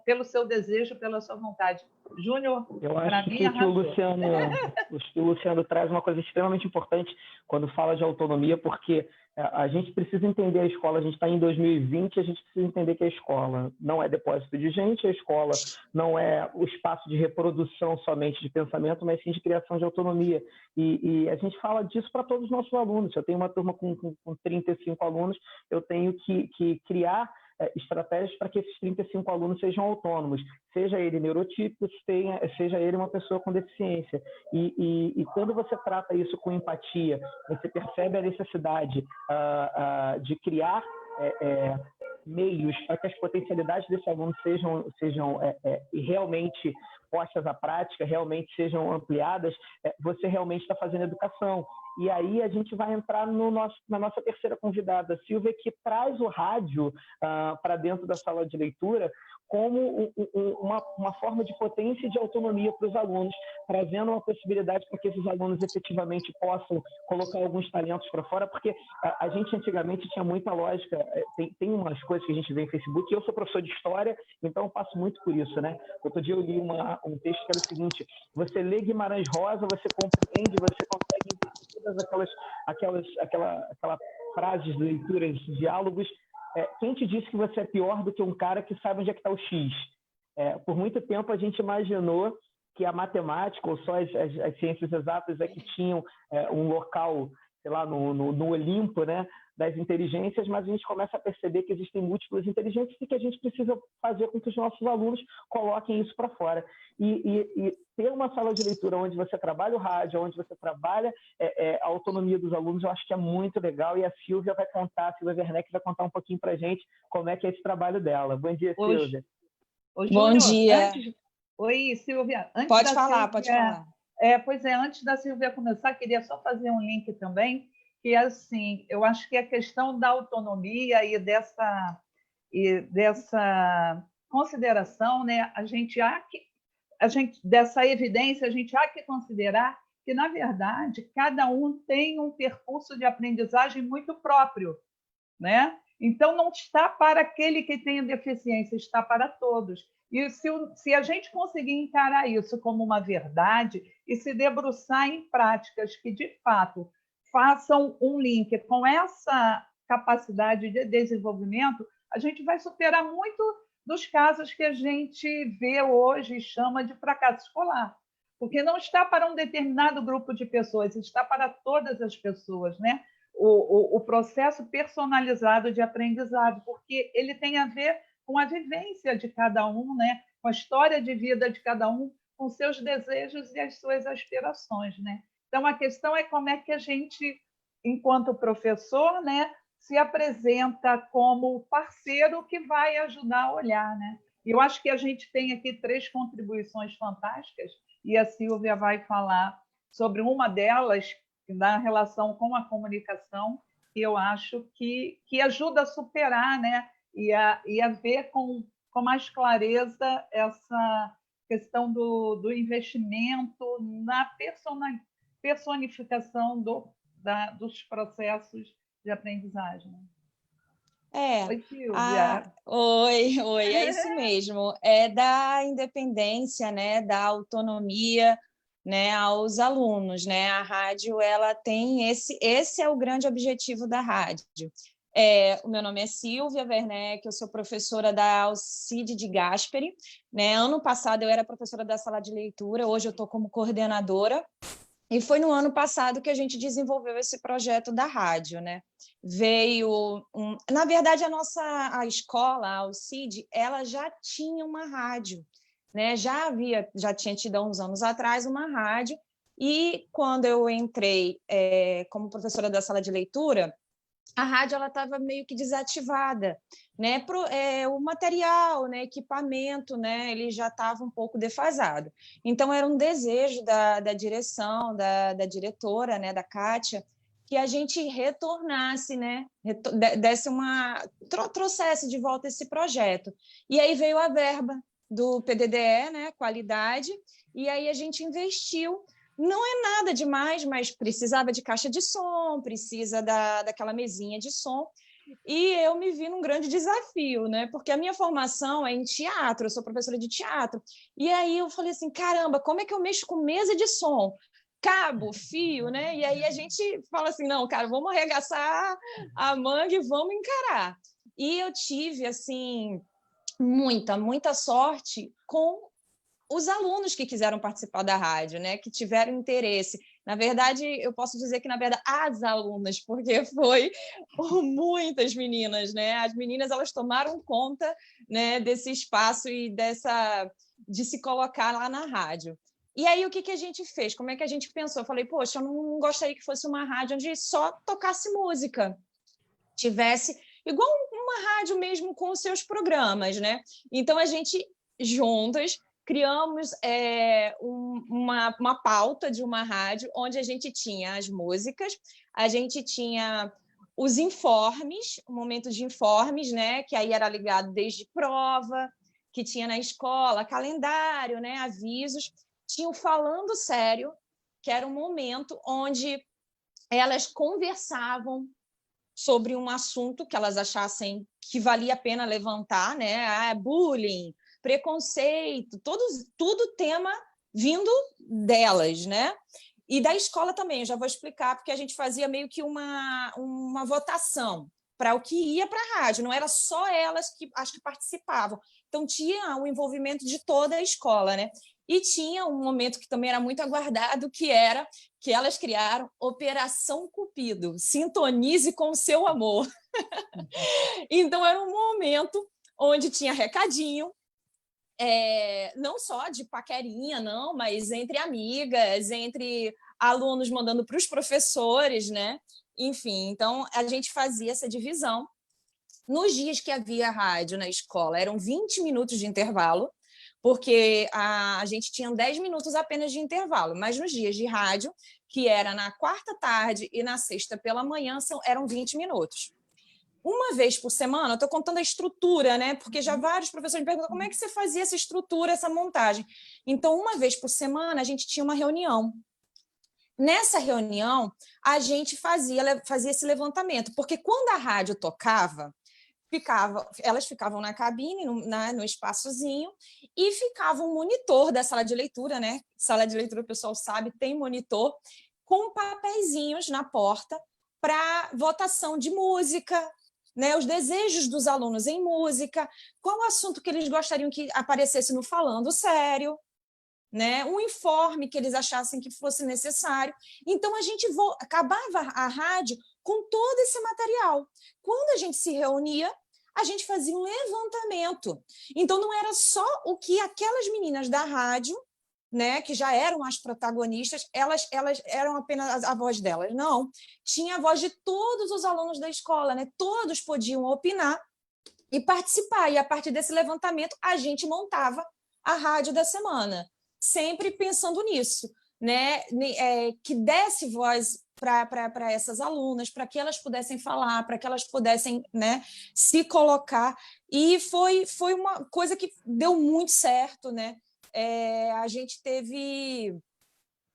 pelo seu desejo, pela sua vontade. Júnior, eu acho que o Luciano traz uma coisa extremamente importante quando fala de autonomia, porque a gente precisa entender a escola. A gente está em 2020, a gente precisa entender que a escola não é depósito de gente, a escola não é o espaço de reprodução somente de pensamento, mas sim de criação de autonomia. E a gente fala disso para todos os nossos alunos. Eu tenho uma turma com 35 alunos, eu tenho que criar estratégias para que esses 35 alunos sejam autônomos, seja ele neurotípico, seja ele uma pessoa com deficiência. E quando você trata isso com empatia, você percebe a necessidade de criar meios para que as potencialidades desse aluno sejam realmente postas à prática, realmente sejam ampliadas, você realmente está fazendo educação. E aí a gente vai entrar na nossa terceira convidada, Silvia, que traz o rádio para dentro da sala de leitura como uma forma de potência e de autonomia para os alunos, trazendo uma possibilidade para que esses alunos efetivamente possam colocar alguns talentos para fora, porque a gente antigamente tinha muita lógica, tem umas coisas que a gente vê em Facebook, e eu sou professor de história, então eu passo muito por isso, né? Outro dia eu li um texto que era o seguinte: você lê Guimarães Rosa, você compreende, você consegue entender todas aquelas frases, leituras, diálogos. Quem te disse que você é pior do que um cara que sabe onde é que está o X? Por muito tempo a gente imaginou que a matemática ou só as ciências exatas é que tinham um local, sei lá, no Olimpo, né, das inteligências, mas a gente começa a perceber que existem múltiplas inteligências e que a gente precisa fazer com que os nossos alunos coloquem isso para fora. E ter uma sala de leitura onde você trabalha o rádio, onde você trabalha a autonomia dos alunos, eu acho que é muito legal, e a Silvia Werneck vai contar um pouquinho para a gente como é que é esse trabalho dela. Bom dia, Silvia. Bom dia. Oi, Silvia. Pode falar. Pois é, antes da Silvia começar, queria só fazer um link também, que assim, eu acho que a questão da autonomia e dessa consideração, né, dessa evidência, a gente há que considerar que, na verdade, cada um tem um percurso de aprendizagem muito próprio, né? Então, não está para aquele que tem deficiência, está para todos. E se a gente conseguir encarar isso como uma verdade e se debruçar em práticas que, de fato, façam um link com essa capacidade de desenvolvimento, a gente vai superar muito dos casos que a gente vê hoje e chama de fracasso escolar. porque não está para um determinado grupo de pessoas, está para todas as pessoas, né? O processo personalizado de aprendizado, porque ele tem a ver com a vivência de cada um, né? Com a história de vida de cada um, com seus desejos e as suas aspirações, né? Então, a questão é como é que a gente, enquanto professor, né, se apresenta como parceiro que vai ajudar a olhar, né? E eu acho que a gente tem aqui 3 contribuições fantásticas, e a Sílvia vai falar sobre uma delas, na relação com a comunicação, que eu acho que ajuda a superar, né? E a ver com mais clareza essa questão do investimento na personificação dos processos de aprendizagem. Oi, Sílvia. Oi, é isso mesmo. É da independência, né, da autonomia, né, aos alunos, né? A rádio, ela tem esse é o grande objetivo da rádio. O meu nome é Sílvia Werneck, eu sou professora da Alcide de Gasperi, né? Ano passado eu era professora da sala de leitura, hoje eu estou como coordenadora, e foi no ano passado que a gente desenvolveu esse projeto da rádio, né? Na verdade, a escola, a Alcide, ela já tinha uma rádio, né? Já tinha tido há uns anos atrás uma rádio, e quando eu entrei como professora da sala de leitura, a rádio estava meio que desativada, né? O material, né? Equipamento, né? Ele já estava um pouco defasado. Então, era um desejo da direção, da diretora, né? Da Kátia, que a gente retornasse, né? Trouxesse de volta esse projeto. E aí veio a verba do PDDE, né? Qualidade, e aí a gente investiu. Não é nada demais, mas precisava de caixa de som, precisa daquela mesinha de som. E eu me vi num grande desafio, né? Porque a minha formação é em teatro, eu sou professora de teatro. E aí eu falei assim, caramba, como é que eu mexo com mesa de som? Cabo, fio, né? E aí a gente fala assim, não, cara, vamos arregaçar a manga e vamos encarar. E eu tive, assim, muita sorte com os alunos que quiseram participar da rádio, né, que tiveram interesse. Na verdade, eu posso dizer que, na verdade, as alunas, porque foi muitas meninas, né? As meninas, elas tomaram conta, né, desse espaço e de se colocar lá na rádio. E aí, o que a gente fez? Como é que a gente pensou? Eu falei, poxa, eu não gostaria que fosse uma rádio onde só tocasse música, tivesse igual uma rádio mesmo com os seus programas, né? Então, a gente, juntas, criamos uma pauta de uma rádio onde a gente tinha as músicas, a gente tinha os informes, o momento de informes, né? Que aí era ligado desde prova, que tinha na escola, calendário, né? Avisos. Tinha o Falando Sério, que era um momento onde elas conversavam sobre um assunto que elas achassem que valia a pena levantar, né? Bullying, preconceito, tudo tema vindo delas, né? E da escola também, eu já vou explicar, porque a gente fazia meio que uma votação para o que ia para a rádio, não era só elas que acho que participavam. Então, tinha o envolvimento de toda a escola, né? E tinha um momento que também era muito aguardado, que era que elas criaram Operação Cupido, sintonize com o seu amor. Então, era um momento onde tinha recadinho, não só de paquerinha, não, mas entre amigas, entre alunos mandando para os professores, né? Enfim, então a gente fazia essa divisão. Nos dias que havia rádio na escola, eram 20 minutos de intervalo, porque a gente tinha 10 minutos apenas de intervalo, mas nos dias de rádio, que era na quarta tarde e na sexta pela manhã, eram 20 minutos. Uma vez por semana, eu estou contando a estrutura, né? Porque já vários professores me perguntam como é que você fazia essa estrutura, essa montagem. Então, uma vez por semana, a gente tinha uma reunião. Nessa reunião, a gente fazia esse levantamento, porque quando a rádio tocava, elas ficavam na cabine, no espaçozinho, e ficava um monitor da sala de leitura, né? Sala de leitura, o pessoal sabe, tem monitor, com papeizinhos na porta para votação de música, né, os desejos dos alunos em música, qual o assunto que eles gostariam que aparecesse no Falando Sério, né? Um informe que eles achassem que fosse necessário. Então, a gente acabava a rádio com todo esse material. Quando a gente se reunia, a gente fazia um levantamento. Então, não era só o que aquelas meninas da rádio, né, que já eram as protagonistas, elas eram apenas a voz delas. Não, tinha a voz de todos os alunos da escola, né? Todos podiam opinar e participar. E, a partir desse levantamento, a gente montava a rádio da semana, sempre pensando nisso, né? Que desse voz para essas alunas, para que elas pudessem falar, para que elas pudessem, né, se colocar. E foi uma coisa que deu muito certo, né? A gente teve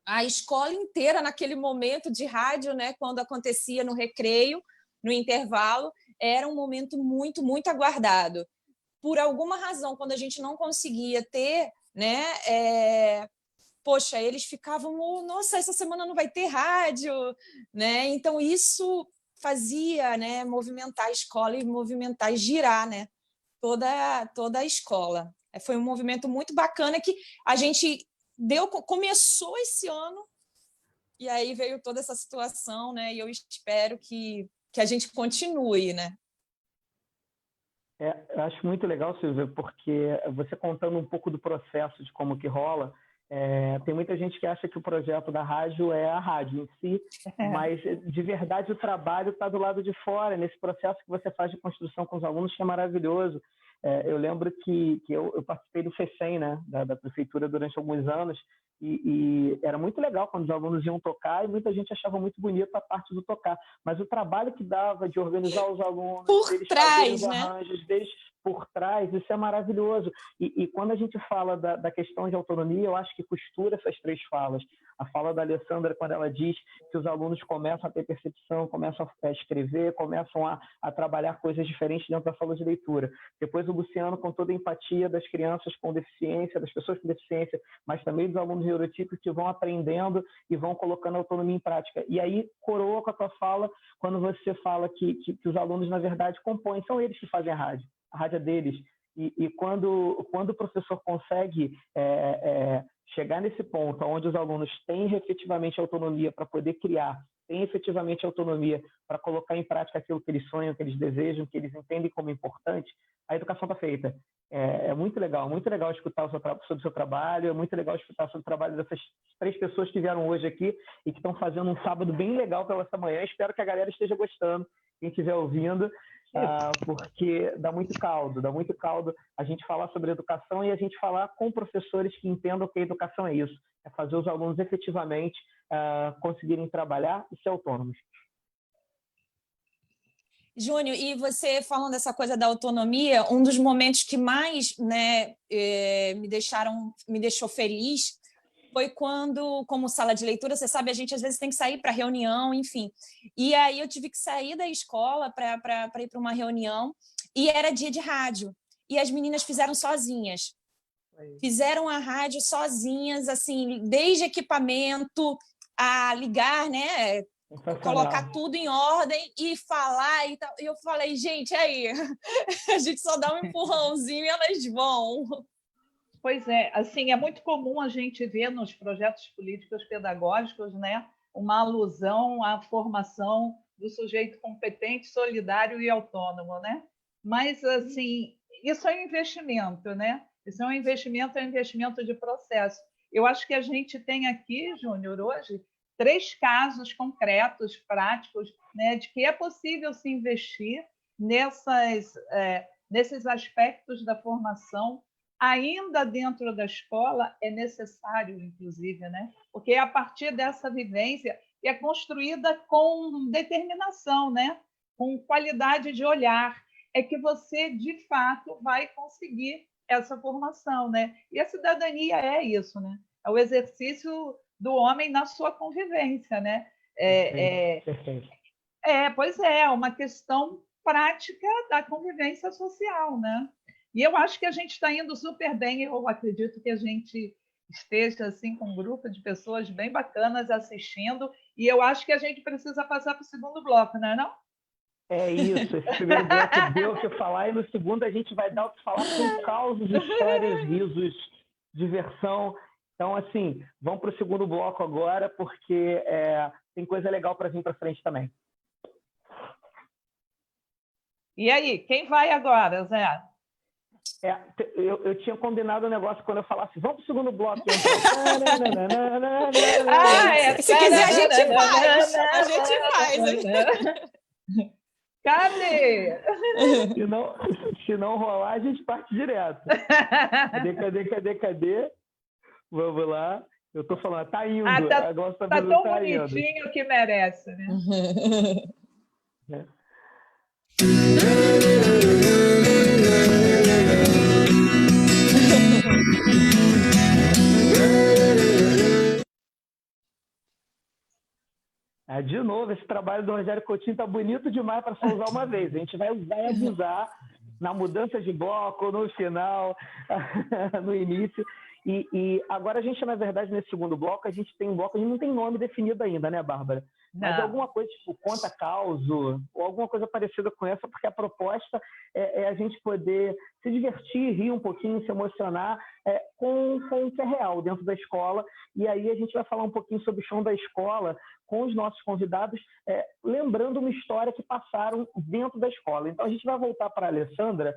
a escola inteira naquele momento de rádio, né, quando acontecia no recreio, no intervalo, era um momento muito, muito aguardado. Por alguma razão, quando a gente não conseguia ter, né, poxa, eles ficavam, nossa, essa semana não vai ter rádio, né? Então isso fazia, né, movimentar a escola e movimentar e girar, né, toda a escola. Foi um movimento muito bacana que a gente começou esse ano e aí veio toda essa situação, né? E eu espero que a gente continue, né? Eu acho muito legal, Silvia, porque você contando um pouco do processo de como que rola, tem muita gente que acha que o projeto da rádio é a rádio em si, mas de verdade o trabalho está do lado de fora, nesse processo que você faz de construção com os alunos, que é maravilhoso. Eu lembro que eu participei do FECEM, né, da prefeitura durante alguns anos, e era muito legal quando os alunos iam tocar e muita gente achava muito bonito a parte do tocar, mas o trabalho que dava de organizar os alunos, por trás, os arranjos, deles por trás, isso é maravilhoso. E quando a gente fala da questão de autonomia, eu acho que costura essas três falas. A fala da Alessandra, quando ela diz que os alunos começam a ter percepção, começam a escrever, começam a trabalhar coisas diferentes dentro da sala de leitura. Depois o Luciano, com toda a empatia das crianças com deficiência, das pessoas com deficiência, mas também dos alunos neurotípicos que vão aprendendo e vão colocando a autonomia em prática. E aí, coroa com a tua fala, quando você fala que os alunos, na verdade, compõem, são eles que fazem a rádio é deles. E quando o professor consegue chegar nesse ponto onde os alunos têm efetivamente autonomia para poder criar, têm efetivamente autonomia para colocar em prática aquilo que eles sonham, que eles desejam, que eles entendem como importante, a educação está feita. É muito legal escutar sobre o seu trabalho, é muito legal escutar sobre o trabalho dessas três pessoas que vieram hoje aqui e que estão fazendo um sábado bem legal pela essa manhã. Espero que a galera esteja gostando, quem estiver ouvindo, porque dá muito caldo a gente falar sobre educação e a gente falar com professores que entendam que a educação é isso, é fazer os alunos efetivamente conseguirem trabalhar e ser autônomos. Júnior, e você falando dessa coisa da autonomia, um dos momentos que mais, né, me deixou feliz foi quando, como sala de leitura, você sabe, a gente às vezes tem que sair para reunião, enfim. E aí eu tive que sair da escola para ir para uma reunião e era dia de rádio. E as meninas fizeram sozinhas. Fizeram a rádio sozinhas, assim, desde equipamento a ligar, né? Colocar tudo em ordem e falar e tal. E eu falei, gente, aí, a gente só dá um empurrãozinho e elas vão. Pois é, assim, é muito comum a gente ver nos projetos políticos pedagógicos, né, uma alusão à formação do sujeito competente, solidário e autônomo, né? Mas, assim, isso é um investimento, né? Isso é um investimento de processo. Eu acho que a gente tem aqui, Júnior, hoje, 3 casos concretos, práticos, né, de que é possível se investir nesses aspectos da formação. Ainda dentro da escola é necessário, inclusive, né? Porque é a partir dessa vivência que é construída com determinação, né? Com qualidade de olhar, é que você, de fato, vai conseguir essa formação, né? E a cidadania é isso, né? É o exercício do homem na sua convivência, né? Pois é uma questão prática da convivência social, né? E eu acho que a gente está indo super bem, eu acredito que a gente esteja assim, com um grupo de pessoas bem bacanas assistindo, e eu acho que a gente precisa passar para o segundo bloco, não é não? É isso, esse primeiro bloco deu o que falar, e no segundo a gente vai dar o que falar com causos, histórias, risos, diversão Então, assim, vamos para o segundo bloco agora, porque tem coisa legal para vir para frente também. E aí, quem vai agora, Zé? Eu tinha combinado um negócio quando eu falasse, vamos para o segundo bloco. Se quiser, a gente faz. A gente faz. Cadê? Se não rolar, a gente parte direto. Cadê? Vamos lá. Eu tô falando, tá indo. Tá tão bonitinho indo. Que merece, né? De novo, esse trabalho do Rogério Coutinho tá bonito demais para só usar uma vez. A gente vai avisar na mudança de bloco, no final, no início. E agora a gente, na verdade, nesse segundo bloco, a gente tem um bloco, a gente não tem nome definido ainda, né, Bárbara? Não. Mas alguma coisa tipo conta causo, ou alguma coisa parecida com essa, porque a proposta é a gente poder se divertir, rir um pouquinho, se emocionar com o que é real dentro da escola. E aí a gente vai falar um pouquinho sobre o chão da escola com os nossos convidados, lembrando uma história que passaram dentro da escola. Então a gente vai voltar para a Alessandra.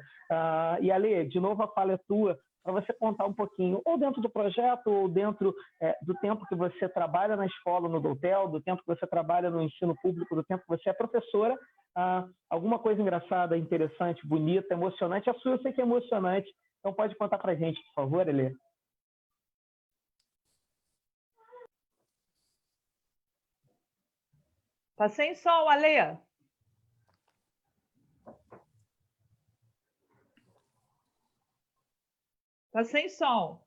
E Ale, de novo a fala é tua, para você contar um pouquinho, ou dentro do projeto, ou dentro do tempo que você trabalha na escola, no Doutel, do tempo que você trabalha no ensino público, do tempo que você é professora, alguma coisa engraçada, interessante, bonita, emocionante. A sua eu sei que é emocionante, então pode contar para a gente, por favor, Elê. Tá sem som, Ale. Tá sem som.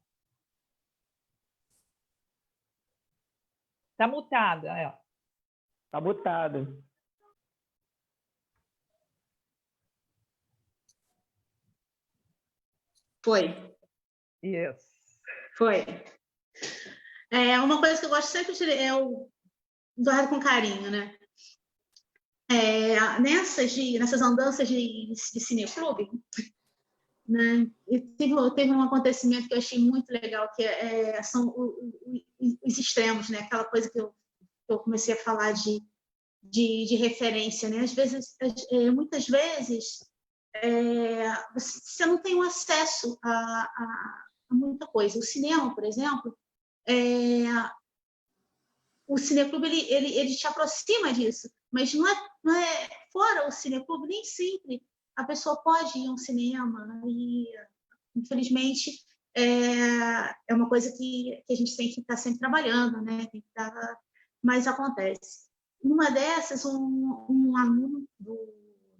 Tá mutada, Tá mutada. Foi. Isso. Foi. Uma coisa que eu gosto sempre de é o guardo com carinho, né? Nessas andanças de cineclube, né? E teve um acontecimento que eu achei muito legal, que são os extremos, né? Aquela coisa que eu comecei a falar de referência, né? Às vezes, muitas vezes, você não tem um acesso a muita coisa. O cinema, por exemplo, o cineclube ele te aproxima disso, mas não é fora o cineclube, nem sempre a pessoa pode ir a um cinema e, infelizmente, é uma coisa que a gente tem que estar sempre trabalhando, né? Tem que estar, mas acontece. Numa dessas, um aluno do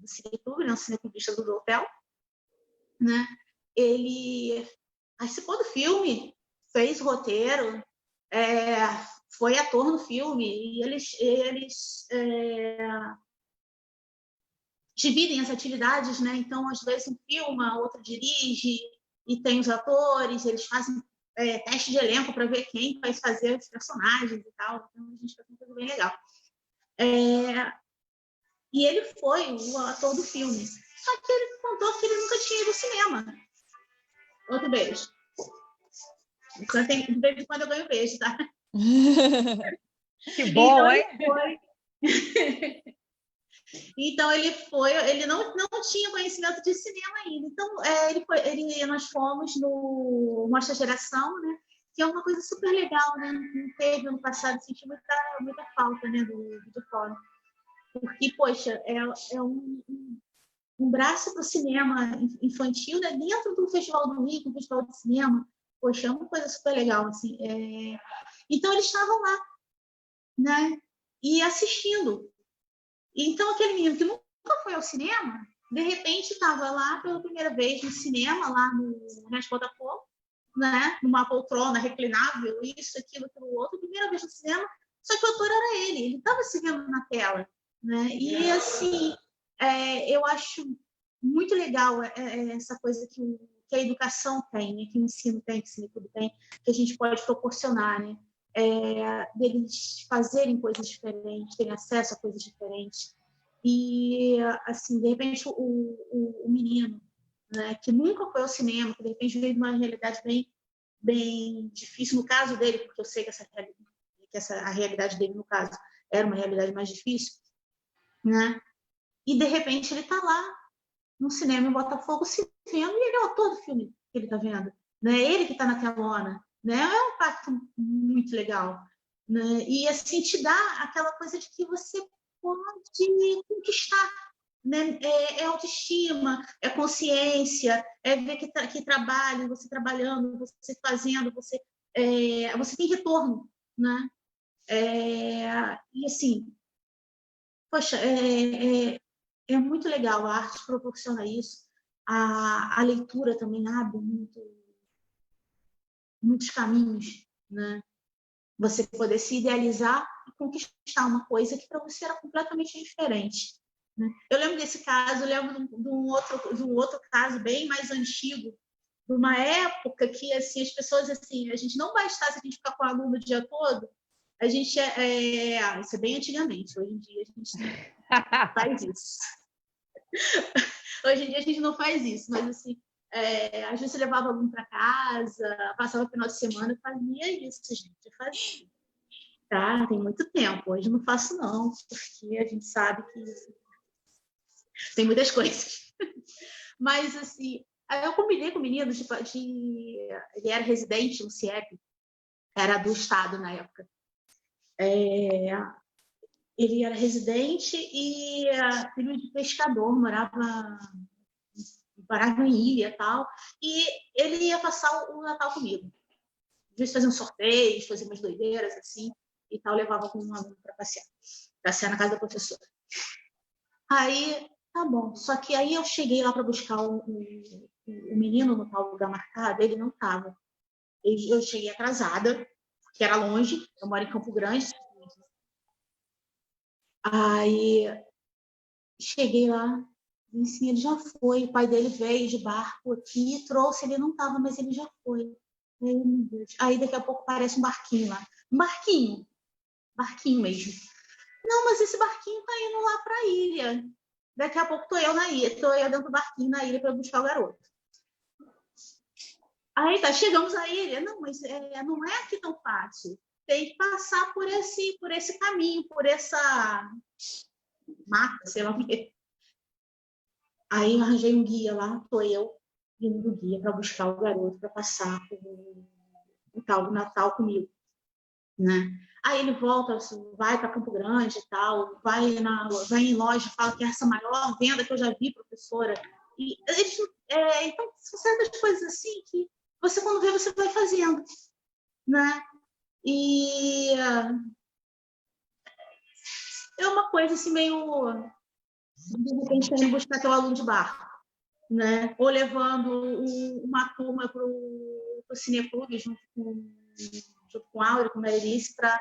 cineclube, né, um cineclubista do Doutel, né? Ele participou do filme, fez o roteiro, foi ator no filme, e eles dividem as atividades, né? Então, às vezes, um filma, outro dirige, e tem os atores, eles fazem teste de elenco para ver quem vai fazer os personagens e tal. Então, a gente faz uma coisa bem legal. E ele foi o ator do filme. Só que ele contou que ele nunca tinha ido ao cinema. Outro beijo. De vez em quando eu ganho beijo, tá? Que bom, então, hein? Então ele não tinha conhecimento de cinema ainda. Então nós fomos no Mostra Geração, né? Que é uma coisa super legal, né? Não teve ano passado, senti muita falta, né, do fórum. Porque, poxa, é um braço para o cinema infantil, né? Dentro do Festival do Rio, um festival de cinema. Poxa, é uma coisa super legal, assim. Então, eles estavam lá, né? E assistindo. Então, aquele menino que nunca foi ao cinema, de repente, estava lá pela primeira vez no cinema, lá no Botafogo, né? Numa poltrona reclinável, isso, aquilo, outro. Primeira vez no cinema, só que o autor era ele estava se vendo na tela, né? E, assim, eu acho muito legal essa coisa que a educação tem, né? Que o ensino tem, que o ensino tem, que a gente pode proporcionar, né? Deles fazerem coisas diferentes, terem acesso a coisas diferentes. E, assim, de repente, o menino, né, que nunca foi ao cinema, que de repente veio de uma realidade bem bem difícil, no caso dele, porque eu sei que a realidade dele, no caso, era uma realidade mais difícil, né? E, de repente, ele está lá no cinema em Botafogo se vendo, e ele é o autor do filme que ele está vendo. Né? Ele que está na telona. Né? É um impacto muito legal. Né? E, assim, te dá aquela coisa de que você pode conquistar. Né? É autoestima, é consciência, é ver que trabalho, você trabalhando, você fazendo, você tem retorno. Né? E, assim, poxa, é muito legal, a arte proporciona isso, a leitura também abre muitos caminhos, né? Você poder se idealizar e conquistar uma coisa que para você era completamente diferente. Né? Eu lembro desse caso, eu lembro de um outro caso bem mais antigo, de uma época que assim, as pessoas, assim, a gente não bastasse a gente ficar com o aluno o dia todo, a gente isso é bem antigamente, hoje em dia a gente faz isso. Hoje em dia a gente não faz isso, mas assim, às vezes você levava aluno para casa, passava o final de semana, eu fazia isso, gente, eu fazia. Tá? Tem muito tempo, hoje não faço não, porque a gente sabe que tem muitas coisas. Mas assim, eu combinei com o menino, ele era residente no CIEP, era do estado na época. Ele era residente e filho de pescador, morava em ilha e tal, e ele ia passar o Natal comigo. Às vezes fazia um sorteio, fazia umas doideiras assim, e tal, levava com um aluno para passear na casa da professora. Aí, tá bom, só que aí eu cheguei lá para buscar o menino no tal lugar marcado, ele não estava. Eu cheguei atrasada, porque era longe, eu moro em Campo Grande. Aí cheguei lá, e assim, ele já foi, o pai dele veio de barco aqui, trouxe, ele não estava, mas ele já foi. Aí, meu Deus. Aí daqui a pouco parece um barquinho lá. Um barquinho mesmo. Não, mas esse barquinho está indo lá para a ilha. Daqui a pouco estou eu na ilha, estou eu dentro do barquinho na ilha para buscar o garoto. Aí tá, chegamos à ilha. Não, mas não é aqui tão fácil. Tem que passar por esse caminho, por essa mata, sei lá o quê. Aí eu arranjei um guia lá, estou eu indo do guia para buscar o garoto, para passar o tal do Natal comigo. Né? Aí ele volta, vai para Campo Grande e tal, vai em loja, fala que é essa maior venda que eu já vi, professora. E então, são certas coisas assim que você, quando vê, você vai fazendo. Né? E é uma coisa assim meio... De repente, querendo buscar teu aluno de barco. Né? Ou levando uma turma para o Cineclube junto com a Áurea, com a Marilice, para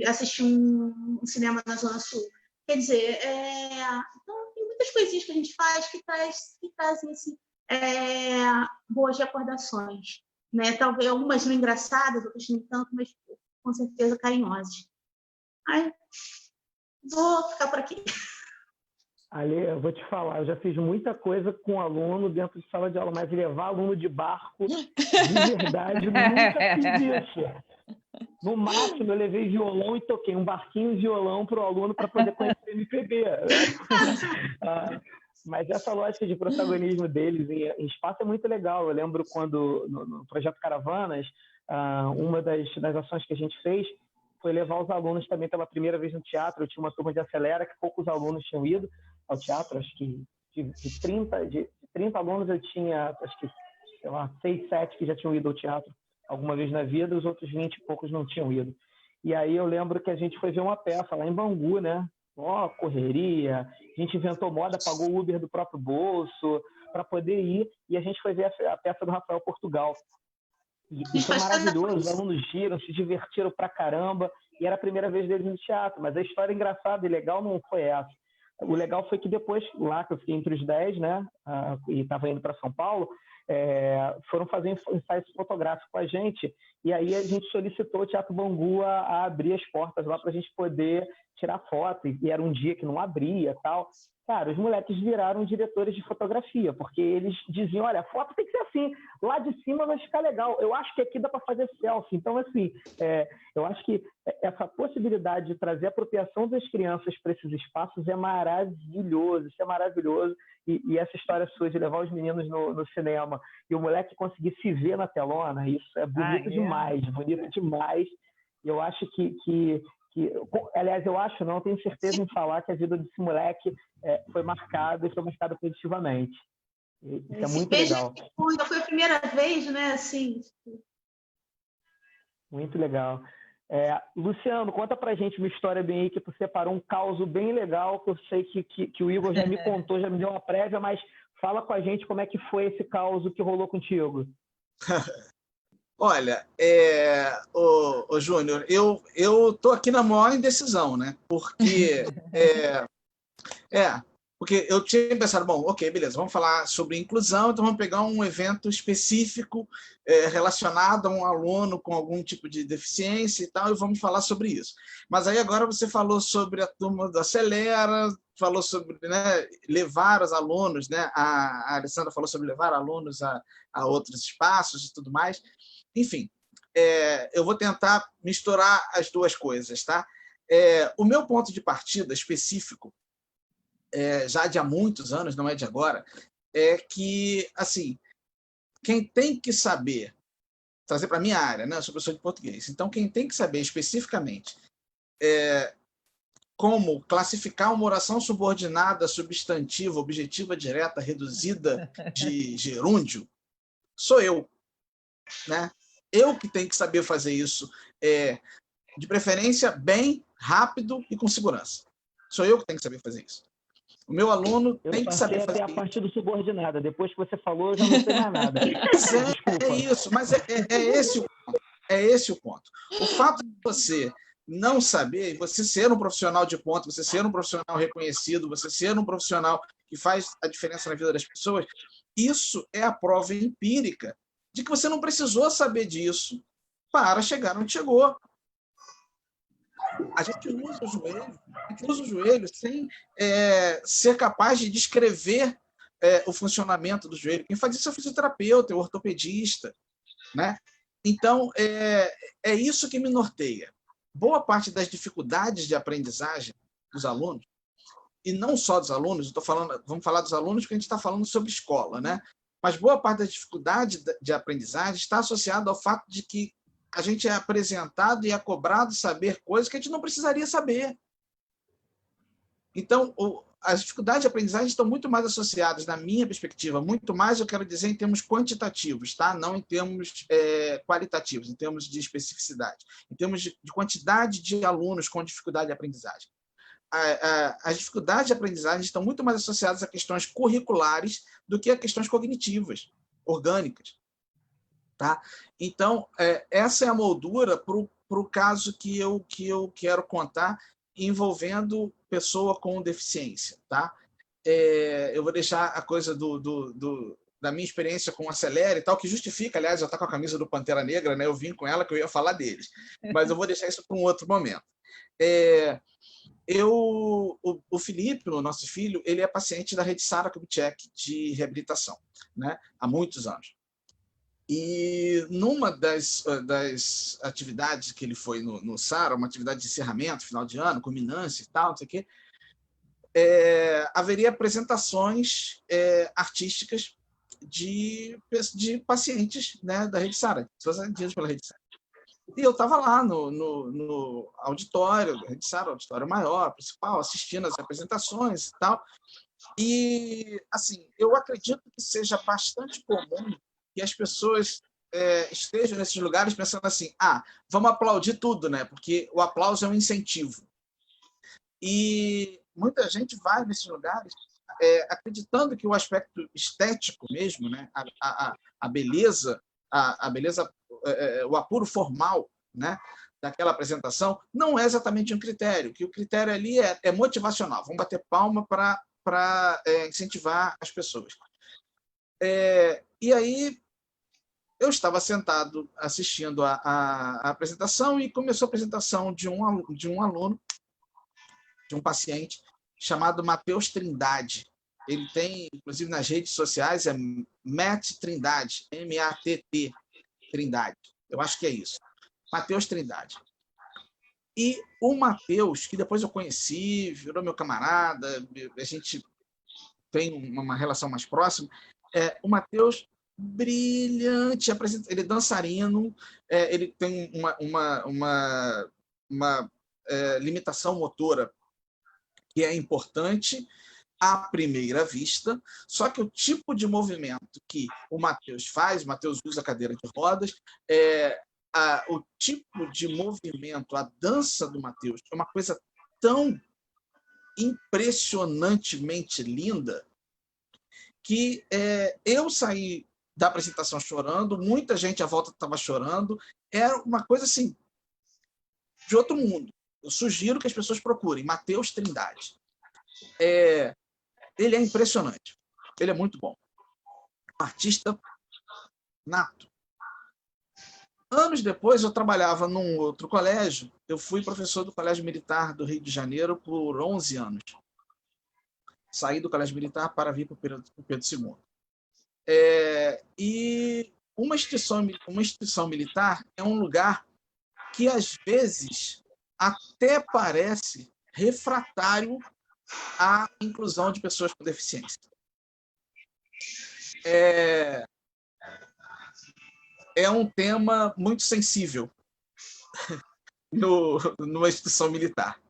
assistir um cinema na Zona Sul. Quer dizer, então, tem muitas coisinhas que a gente faz que trazem assim, boas recordações. Né? Talvez algumas não engraçadas, outras nem tanto, mas com certeza carinhosas. Aí, vou ficar por aqui. Ali, eu vou te falar, eu já fiz muita coisa com aluno dentro de sala de aula, mas levar aluno de barco, de verdade, nunca fiz isso. No máximo, eu levei violão e toquei um barquinho de violão para o aluno para poder conhecer MPB. Mas essa lógica de protagonismo deles em espaço é muito legal. Eu lembro quando, no Projeto Caravanas, uma das ações que a gente fez foi levar os alunos também pela primeira vez no teatro. Eu tinha uma turma de Acelera que poucos alunos tinham ido ao teatro, acho que de 30 alunos eu tinha, acho que, sei lá, 6, 7 que já tinham ido ao teatro alguma vez na vida, os outros 20 e poucos não tinham ido. E aí eu lembro que a gente foi ver uma peça lá em Bangu, né? Correria, a gente inventou moda, pagou o Uber do próprio bolso para poder ir, e a gente foi ver a peça do Rafael Portugal. E foi maravilhoso, os alunos giram, se divertiram pra caramba, e era a primeira vez deles no teatro, mas a história engraçada e legal não foi essa. O legal foi que depois, lá que eu fiquei entre os 10, né, e estava indo para São Paulo, foram fazer ensaios fotográficos com a gente, e aí a gente solicitou o Teatro Bangu a abrir as portas lá para a gente poder tirar foto, e era um dia que não abria tal. Cara, os moleques viraram diretores de fotografia, porque eles diziam, olha, a foto tem que ser assim, lá de cima vai ficar legal, eu acho que aqui dá para fazer selfie. Então, assim, eu acho que essa possibilidade de trazer a apropriação das crianças para esses espaços é maravilhoso, isso é maravilhoso, e essa história sua de levar os meninos no cinema e o moleque conseguir se ver na telona, isso é bonito demais, bonito demais. E eu acho que aliás, eu acho, não, tenho certeza em falar que a vida desse moleque foi marcada e foi marcada positivamente. Isso é muito legal. Foi a primeira vez, né? Assim. Muito legal. Luciano, conta pra gente uma história bem aí, que tu separou um caos bem legal, que eu sei que o Igor já me contou, já me deu uma prévia, mas fala com a gente como é que foi esse caos que rolou contigo. Olha, Júnior, eu tô aqui na maior indecisão, né? Porque porque eu tinha pensado, bom, ok, beleza, vamos falar sobre inclusão, então vamos pegar um evento específico relacionado a um aluno com algum tipo de deficiência e tal, e vamos falar sobre isso. Mas aí agora você falou sobre a turma do Acelera, falou sobre, né, levar os alunos, né? A Alessandra falou sobre levar alunos a outros espaços e tudo mais. Enfim, eu vou tentar misturar as duas coisas, tá? O meu ponto de partida específico, já de há muitos anos, não é de agora, é que, assim, quem tem que saber, trazer para a minha área, né? Eu sou professor de português, então quem tem que saber especificamente como classificar uma oração subordinada, substantiva, objetiva, direta, reduzida de gerúndio, sou eu, né? Eu que tenho que saber fazer isso, de preferência, bem, rápido e com segurança. Sou eu que tenho que saber fazer isso. O meu aluno tem que saber fazer isso. Eu até a parte do subordinada. Depois que você falou, eu já não sei mais nada. É isso, mas é esse o ponto. O fato de você não saber, você ser um profissional de ponta, você ser um profissional reconhecido, você ser um profissional que faz a diferença na vida das pessoas, isso é a prova empírica de que você não precisou saber disso para chegar onde chegou. A gente usa o joelho sem ser capaz de descrever o funcionamento do joelho. Quem faz isso é o fisioterapeuta, é o ortopedista, né? Então, é isso que me norteia. Boa parte das dificuldades de aprendizagem dos alunos, e não só dos alunos, vamos falar dos alunos porque a gente está falando sobre escola, né? Mas boa parte da dificuldade de aprendizagem está associada ao fato de que a gente é apresentado e é cobrado saber coisas que a gente não precisaria saber. Então, as dificuldades de aprendizagem estão muito mais associadas, na minha perspectiva, muito mais, eu quero dizer, em termos quantitativos, tá? Não em termos qualitativos, em termos de especificidade, em termos de quantidade de alunos com dificuldade de aprendizagem. As dificuldades de aprendizagem estão muito mais associadas a questões curriculares do que a questões cognitivas, orgânicas. Tá? Então, essa é a moldura para o caso que eu quero contar envolvendo pessoa com deficiência. Tá? Eu vou deixar a coisa da minha experiência com o Acelera e tal, que justifica, aliás, eu estou com a camisa do Pantera Negra, né? Eu vim com ela que eu ia falar deles, mas eu vou deixar isso para um outro momento. O Felipe, o nosso filho, ele é paciente da Rede Sara Kubitschek de reabilitação, né? Há muitos anos. E numa das atividades que ele foi no Sara, uma atividade de encerramento, final de ano, culminância e tal, não sei o quê, haveria apresentações artísticas de pacientes, né, da Rede Sara, pessoas atendidas pela Rede Sara. E eu estava lá no auditório da Rede Sara, auditório maior, principal, assistindo as apresentações e tal. E, assim, eu acredito que seja bastante comum que as pessoas estejam nesses lugares pensando assim, vamos aplaudir tudo, né? Porque o aplauso é um incentivo. E muita gente vai nesses lugares acreditando que o aspecto estético mesmo, né? A beleza, o apuro formal, né? Daquela apresentação, não é exatamente um critério, que o critério ali é motivacional. Vamos bater palma para incentivar as pessoas. E aí eu estava sentado assistindo a apresentação e começou a apresentação de um aluno, de um paciente, chamado Matheus Trindade. Ele tem, inclusive nas redes sociais, é Matt Trindade, M-A-T-T, Trindade. Eu acho que é isso. Matheus Trindade. E o Matheus, que depois eu conheci, virou meu camarada, a gente tem uma relação mais próxima, o Matheus, brilhante, ele é dançarino, ele tem uma limitação motora que é importante à primeira vista, só que o tipo de movimento que o Matheus faz, o Matheus usa cadeira de rodas, o tipo de movimento, a dança do Matheus é uma coisa tão impressionantemente linda que eu saí da apresentação chorando, muita gente à volta estava chorando, era uma coisa assim, de outro mundo. Eu sugiro que as pessoas procurem Matheus Trindade. Ele é impressionante, ele é muito bom. Um artista nato. Anos depois, eu trabalhava num outro colégio, eu fui professor do Colégio Militar do Rio de Janeiro por 11 anos. Saí do Colégio Militar para vir para o Pedro II. E uma instituição militar é um lugar que, às vezes, até parece refratário à inclusão de pessoas com deficiência. É um tema muito sensível numa instituição militar.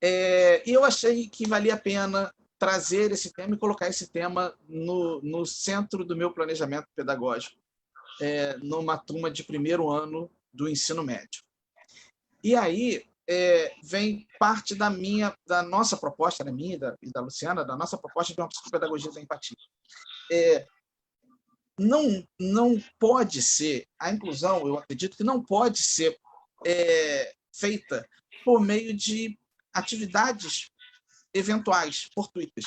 E eu achei que valia a pena trazer esse tema e colocar esse tema no centro do meu planejamento pedagógico, numa turma de primeiro ano do ensino médio. E aí vem parte da nossa proposta, da minha e da Luciana, da nossa proposta de uma psicopedagogia da empatia. Não pode ser, a inclusão, eu acredito que não pode ser feita por meio de atividades eventuais, fortuitas.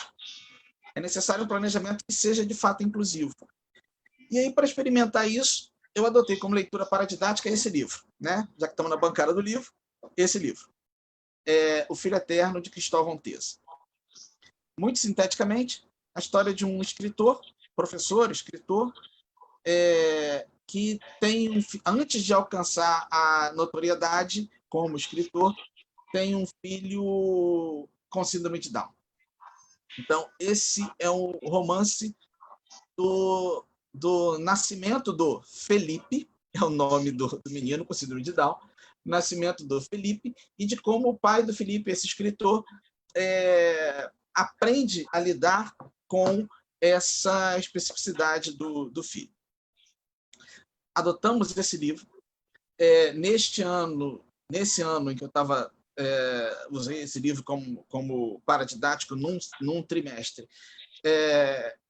É necessário um planejamento que seja de fato inclusivo. E aí, para experimentar isso, eu adotei como leitura paradidática esse livro, né? Já que estamos na bancada do livro, esse livro. O Filho Eterno, de Cristóvão Teza. Muito sinteticamente, a história de um escritor, professor, escritor, que tem, antes de alcançar a notoriedade como escritor, tem um filho com síndrome de Down. Então, esse é um romance do nascimento do Felipe, é o nome do menino com síndrome de Down, nascimento do Felipe, e de como o pai do Felipe, esse escritor, aprende a lidar com essa especificidade do filho. Adotamos esse livro. Nesse ano em que eu estava usei esse livro como paradidático num trimestre,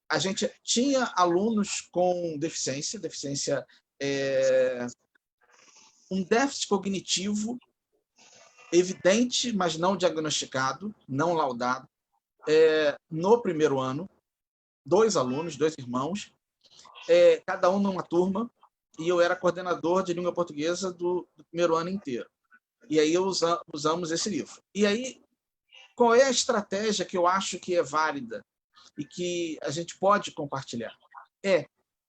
a gente tinha alunos com deficiência, um déficit cognitivo evidente, mas não diagnosticado, não laudado, no primeiro ano, 2 alunos, 2 irmãos, cada um numa turma, e eu era coordenador de língua portuguesa do primeiro ano inteiro. E aí usamos esse livro. E aí, qual é a estratégia que eu acho que é válida e que a gente pode compartilhar?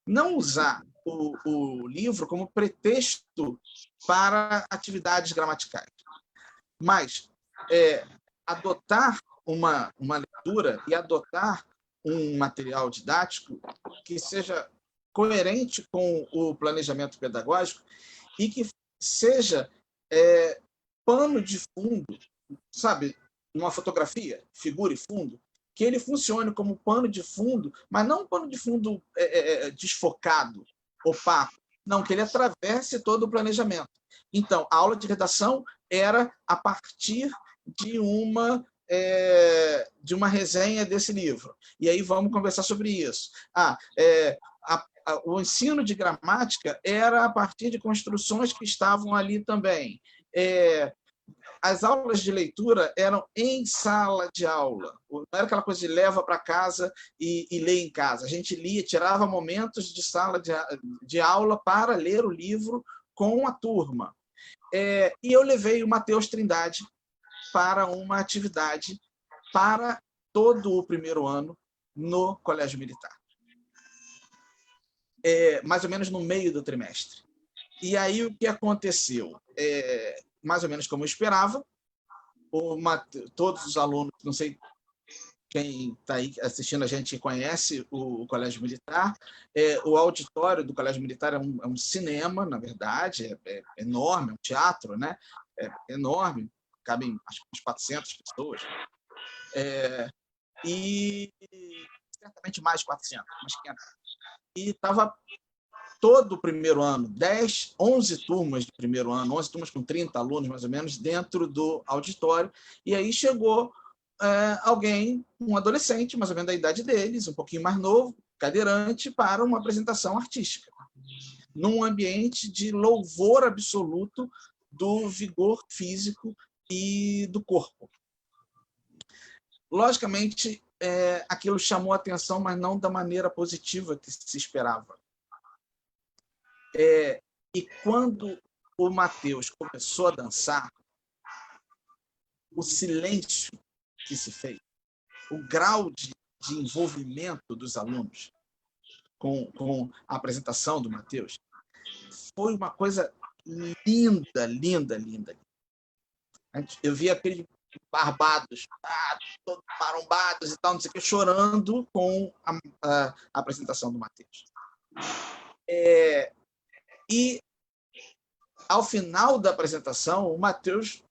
Não usar o livro como pretexto para atividades gramaticais, mas adotar uma leitura e adotar um material didático que seja coerente com o planejamento pedagógico e que seja pano de fundo, sabe, numa fotografia, figura e fundo, que ele funcione como pano de fundo, mas não um pano de fundo desfocado, opaco, não, que ele atravesse todo o planejamento. Então, a aula de redação era a partir de uma resenha desse livro. E aí vamos conversar sobre isso. O ensino de gramática era a partir de construções que estavam ali também. as aulas de leitura eram em sala de aula. Não era aquela coisa de leva para casa e lê em casa. A gente lia, tirava momentos de sala de aula para ler o livro com a turma. E eu levei o Matheus Trindade para uma atividade para todo o primeiro ano no Colégio Militar. Mais ou menos no meio do trimestre. E aí o que aconteceu? Mais ou menos como eu esperava, todos os alunos, não sei quem está aí assistindo a gente conhece o Colégio Militar, o auditório do Colégio Militar é um cinema, na verdade, é enorme, é um teatro, né? É enorme, cabem acho que umas 400 pessoas, e certamente mais de 400, umas 500. E estava todo o primeiro ano, 11 turmas de primeiro ano, 11 turmas com 30 alunos, mais ou menos, dentro do auditório. E aí chegou alguém, um adolescente, mais ou menos da idade deles, um pouquinho mais novo, cadeirante, para uma apresentação artística, num ambiente de louvor absoluto do vigor físico e do corpo. Logicamente, aquilo chamou a atenção, mas não da maneira positiva que se esperava. E quando o Matheus começou a dançar, o silêncio que se fez, o grau de envolvimento dos alunos com a apresentação do Matheus, foi uma coisa linda, linda, linda. Eu vi aqueles barbados, todos marombados e tal, não sei o que, chorando com a apresentação do Matheus. E, ao final da apresentação, o Matheus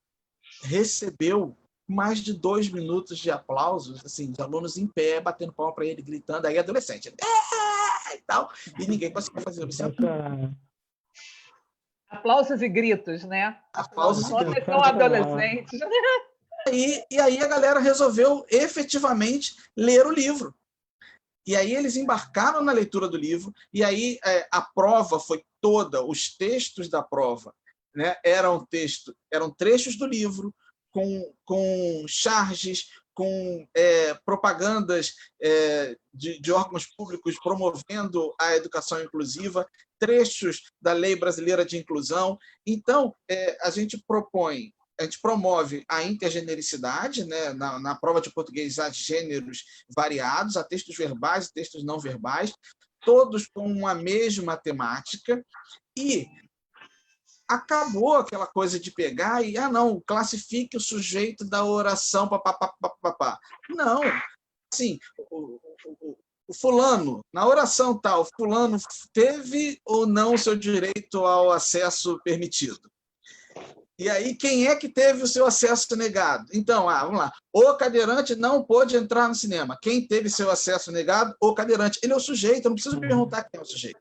recebeu mais de 2 minutos de aplausos, assim, de alunos em pé, batendo palma para ele, gritando, aí adolescente, e tal, e ninguém conseguiu fazer observação. Aplausos e gritos, né? Aplausos e gritos. São adolescentes. E aí a galera resolveu efetivamente ler o livro. E aí eles embarcaram na leitura do livro, e aí a prova foi toda, os textos da prova, né, eram trechos do livro, com charges, com propagandas de órgãos públicos promovendo a educação inclusiva, trechos da Lei Brasileira de Inclusão. Então, a gente promove a intergenericidade, né, na prova de português há gêneros variados, há textos verbais e textos não verbais, todos com uma mesma temática, e acabou aquela coisa de pegar e, não, classifique o sujeito da oração, papapá. Não, assim, o fulano, na oração tal, fulano teve ou não o seu direito ao acesso permitido? E aí, quem é que teve o seu acesso negado? Então, vamos lá. O cadeirante não pôde entrar no cinema. Quem teve seu acesso negado? O cadeirante. Ele é o sujeito, eu não preciso perguntar quem é o sujeito.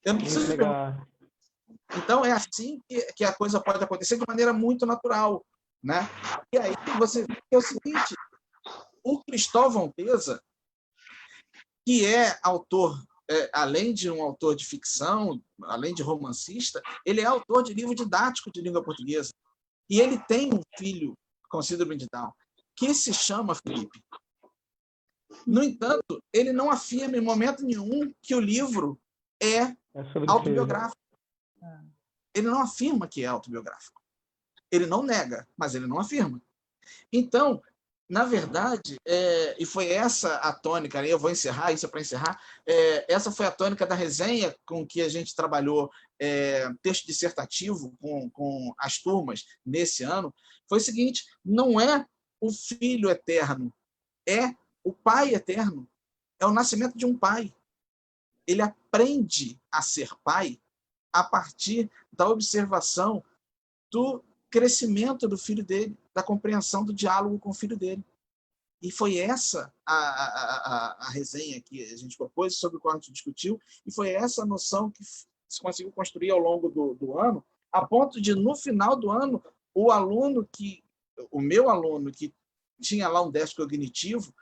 Eu não preciso perguntar. Então, é assim que a coisa pode acontecer de maneira muito natural, né? E aí você vê que é o seguinte, o Cristóvão Peza, que é autor, além de um autor de ficção, além de romancista, ele é autor de livro didático de língua portuguesa. E ele tem um filho com síndrome de Down, que se chama Felipe. No entanto, ele não afirma em momento nenhum que o livro é autobiográfico. Ele não afirma que é autobiográfico. Ele não nega, mas ele não afirma. Então, na verdade, e foi essa a tônica, eu vou encerrar, isso é para encerrar, essa foi a tônica da resenha com que a gente trabalhou texto dissertativo com as turmas nesse ano, foi o seguinte, não é o filho eterno, é o pai eterno, é o nascimento de um pai. Ele aprende a ser pai a partir da observação do crescimento do filho dele, da compreensão do diálogo com o filho dele. E foi essa a resenha que a gente propôs, sobre o qual a gente discutiu, e foi essa a noção que se conseguiu construir ao longo do ano, a ponto de, no final do ano, o meu aluno, que tinha lá um déficit cognitivo,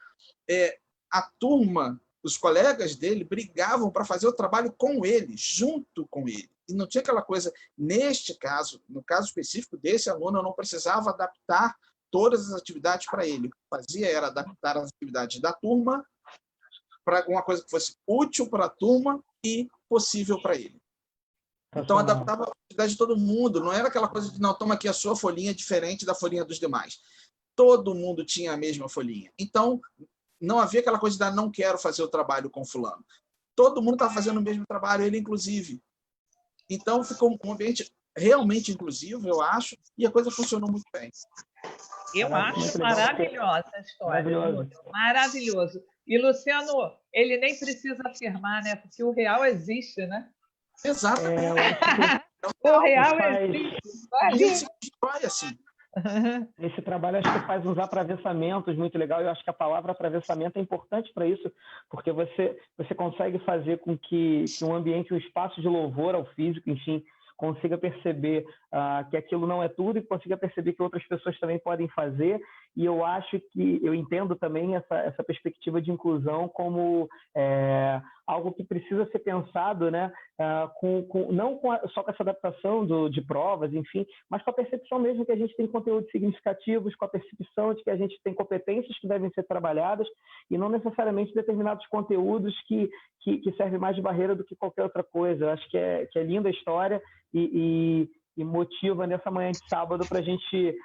a turma os colegas dele brigavam para fazer o trabalho com ele, junto com ele. E não tinha aquela coisa, neste caso, no caso específico desse aluno, eu não precisava adaptar todas as atividades para ele. O que eu fazia era adaptar as atividades da turma para alguma coisa que fosse útil para a turma e possível para ele. Então, adaptava a atividade de todo mundo. Não era aquela coisa de, não, toma aqui a sua folhinha diferente da folhinha dos demais. Todo mundo tinha a mesma folhinha. Então, não havia aquela coisa de, não quero fazer o trabalho com fulano. Todo mundo estava fazendo o mesmo trabalho, ele inclusive. Então, ficou um ambiente realmente inclusivo, eu acho, e a coisa funcionou muito bem. Eu acho maravilhosa a história. Maravilhoso. E, Luciano, ele nem precisa afirmar, né? Porque o real existe, né? Exatamente. O real existe. Vai assim. Esse trabalho acho que faz uns atravessamentos muito legal. Eu acho que a palavra atravessamento é importante para isso, porque você consegue fazer com que um ambiente, um espaço de louvor ao físico, enfim, consiga perceber que aquilo não é tudo e consiga perceber que outras pessoas também podem fazer. E eu acho que eu entendo também essa perspectiva de inclusão como algo que precisa ser pensado, né? Não só com essa adaptação de provas, enfim, mas com a percepção mesmo que a gente tem conteúdos significativos, com a percepção de que a gente tem competências que devem ser trabalhadas e não necessariamente determinados conteúdos que servem mais de barreira do que qualquer outra coisa. Eu acho que é linda a história e motiva nessa manhã de sábado para a gente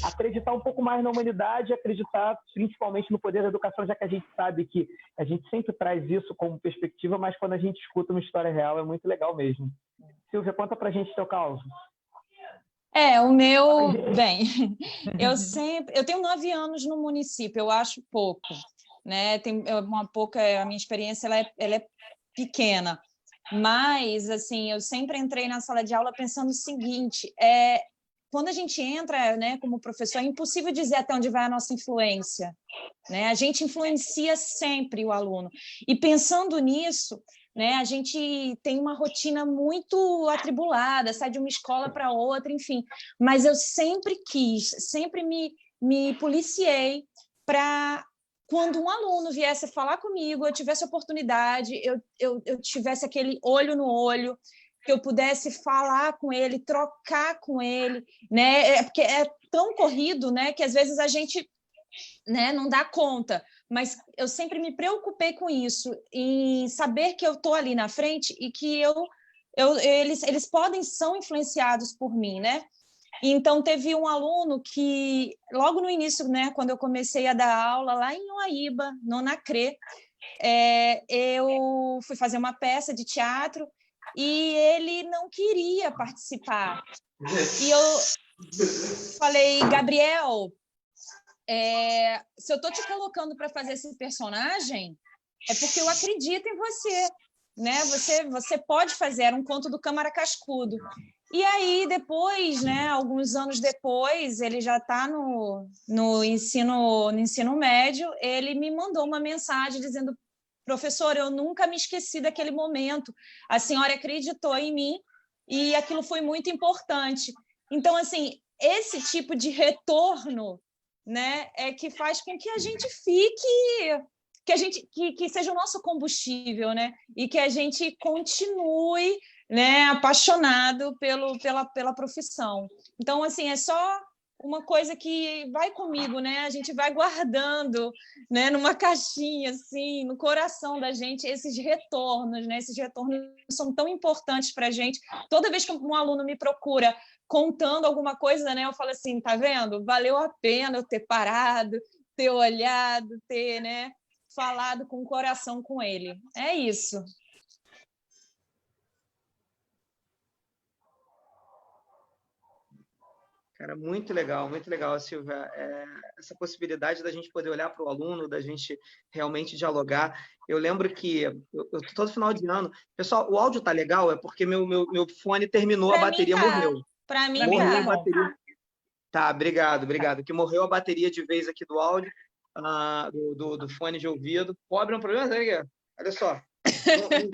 acreditar um pouco mais na humanidade, acreditar principalmente no poder da educação, já que a gente sabe que a gente sempre traz isso como perspectiva, mas quando a gente escuta uma história real é muito legal mesmo. Silvia, conta para a gente teu caso. O meu... Bem, eu tenho 9 anos no município, eu acho pouco, né? A minha experiência ela é pequena. Mas, assim, eu sempre entrei na sala de aula pensando o seguinte, quando a gente entra, né, como professor, é impossível dizer até onde vai a nossa influência, né? A gente influencia sempre o aluno. E pensando nisso, né, a gente tem uma rotina muito atribulada, sai de uma escola para outra, enfim. Mas eu sempre sempre me policiei para... Quando um aluno viesse falar comigo, eu tivesse oportunidade, eu tivesse aquele olho no olho, que eu pudesse falar com ele, trocar com ele, né? Porque é tão corrido, né, que às vezes a gente, né, não dá conta. Mas eu sempre me preocupei com isso, em saber que eu estou ali na frente e que eles são influenciados por mim, né? Então, teve um aluno que, logo no início, né, quando eu comecei a dar aula lá em Uaíba, no Nacré, eu fui fazer uma peça de teatro e ele não queria participar. E eu falei, Gabriel, se eu estou te colocando para fazer esse personagem, é porque eu acredito em você, né? Você pode fazer, era um conto do Câmara Cascudo. E aí, depois, né, alguns anos depois, ele já está no ensino médio, ele me mandou uma mensagem dizendo, professor, eu nunca me esqueci daquele momento, a senhora acreditou em mim e aquilo foi muito importante. Então, assim, esse tipo de retorno, né, é que faz com que a gente fique... que seja o nosso combustível, né? E que a gente continue, né, apaixonado pela profissão. Então, assim, é só uma coisa que vai comigo, né? A gente vai guardando, né, numa caixinha, assim, no coração da gente, esses retornos, né? Esses retornos são tão importantes para a gente. Toda vez que um aluno me procura contando alguma coisa, né, eu falo assim, tá vendo? Valeu a pena eu ter parado, ter olhado, ter, né, falado com o coração com ele. É isso. Cara, muito legal, Silvia. Essa possibilidade da gente poder olhar para o aluno, da gente realmente dialogar. Eu lembro que todo final de ano... Pessoal, o áudio tá legal, é porque meu fone terminou, a bateria morreu. Para mim, morreu a bateria. Tá, obrigado. Que morreu a bateria de vez aqui do áudio, do fone de ouvido. Pobre é um problema, né? Olha só. Não tem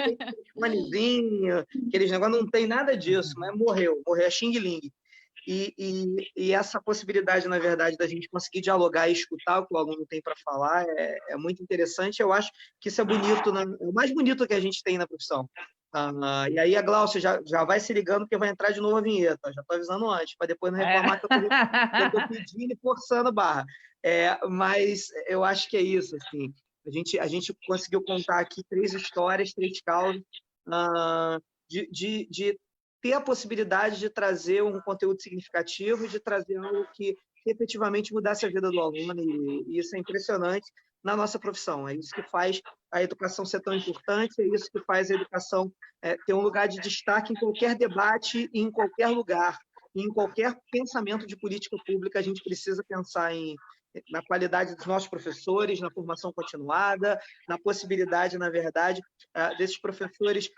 fonezinho, aqueles negócios, não tem nada disso, mas morreu, é xing-ling. E essa possibilidade, na verdade, da gente conseguir dialogar e escutar o que o aluno tem para falar é muito interessante. Eu acho que isso é bonito, né? É o mais bonito que a gente tem na profissão. E aí a Glaucia já vai se ligando, porque vai entrar de novo a vinheta. Já estou avisando antes, para depois não reclamar que eu estou pedindo e forçando barra. Mas eu acho que é isso. Assim. A gente conseguiu contar aqui 3 histórias, 3 causas, de ter a possibilidade de trazer um conteúdo significativo, de trazer algo que efetivamente mudasse a vida do aluno, e isso é impressionante na nossa profissão. É isso que faz a educação ser tão importante, é isso que faz a educação ter um lugar de destaque em qualquer debate, em qualquer lugar, em qualquer pensamento de política pública. A gente precisa pensar na qualidade dos nossos professores, na formação continuada, na possibilidade, na verdade, desses professores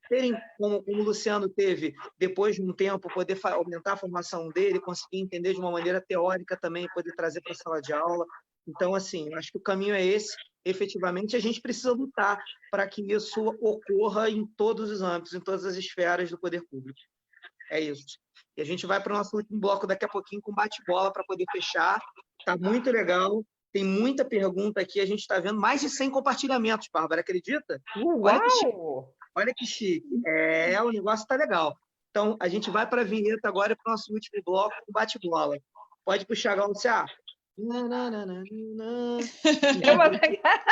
terem, como o Luciano teve, depois de um tempo, poder aumentar a formação dele, conseguir entender de uma maneira teórica também, poder trazer para a sala de aula. Então, assim, acho que o caminho é esse. Efetivamente, a gente precisa lutar para que isso ocorra em todos os âmbitos, em todas as esferas do poder público. É isso. E a gente vai para o nosso último bloco daqui a pouquinho com bate-bola para poder fechar. Está muito legal. Tem muita pergunta aqui. A gente está vendo mais de 100 compartilhamentos, Bárbara. Acredita? Olha que chique. Olha que chique. O negócio está legal. Então, a gente vai para a vinheta agora para o nosso último bloco com bate-bola. Pode puxar, Glaucia. Eu vou pegar.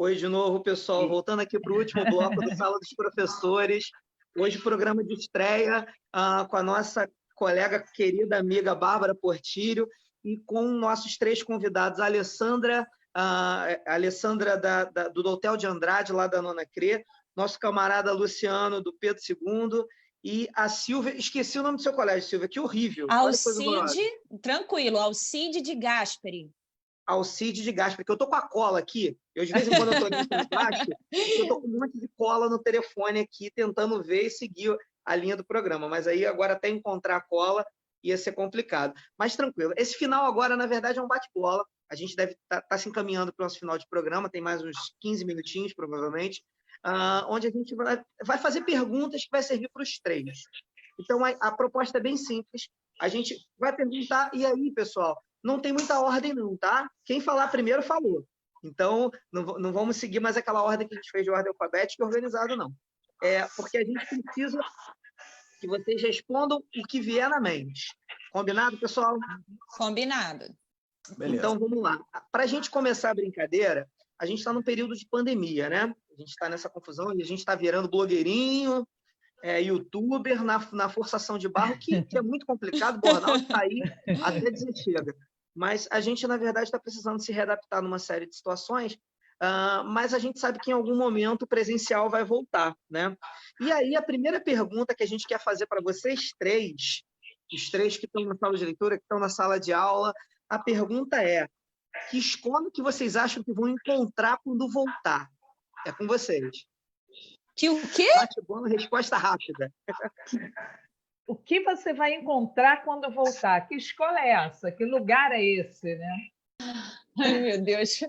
Oi, de novo, pessoal. Voltando aqui para o último bloco da Sala dos Professores. Hoje, programa de estreia com a nossa colega querida amiga Bárbara Portillo e com nossos 3 convidados, a Alessandra do Hotel de Andrade, lá da Nona CRE, nosso camarada Luciano, do Pedro II, e a Silvia. Esqueci o nome do seu colégio, Silvia, que horrível. Alcide, tranquilo, Alcide de Gasperi. Alcide de Gasperi, porque eu estou com a cola aqui. Eu, de vez em quando, eu estou olhando para baixo, eu estou com um monte de cola no telefone aqui, tentando ver e seguir a linha do programa. Mas aí, agora, até encontrar a cola, ia ser complicado. Mas tranquilo. Esse final agora, na verdade, é um bate-bola. A gente deve estar se encaminhando para o nosso final de programa, tem mais uns 15 minutinhos, provavelmente, onde a gente vai fazer perguntas que vai servir para os 3. Então, a proposta é bem simples. A gente vai perguntar, e aí, pessoal, não tem muita ordem não, tá? Quem falar primeiro, falou. Então, não vamos seguir mais aquela ordem que a gente fez de ordem alfabética e organizada, não. Porque a gente precisa que vocês respondam o que vier na mente. Combinado, pessoal? Combinado. Beleza. Então, vamos lá. Para a gente começar a brincadeira, a gente está num período de pandemia, né? A gente está nessa confusão e a gente está virando blogueirinho, youtuber, na forçação de barro, que é muito complicado, burnout está aí até dizer chega. Mas a gente, na verdade, está precisando se readaptar numa série de situações, mas a gente sabe que em algum momento o presencial vai voltar, né? E aí, a primeira pergunta que a gente quer fazer para vocês 3, os 3 que estão na sala de leitura, que estão na sala de aula, a pergunta é: que escola que vocês acham que vão encontrar quando voltar? É com vocês. Que o quê? Bate-bola, resposta rápida. O que você vai encontrar quando voltar? Que escola é essa? Que lugar é esse, né? Ai, meu Deus.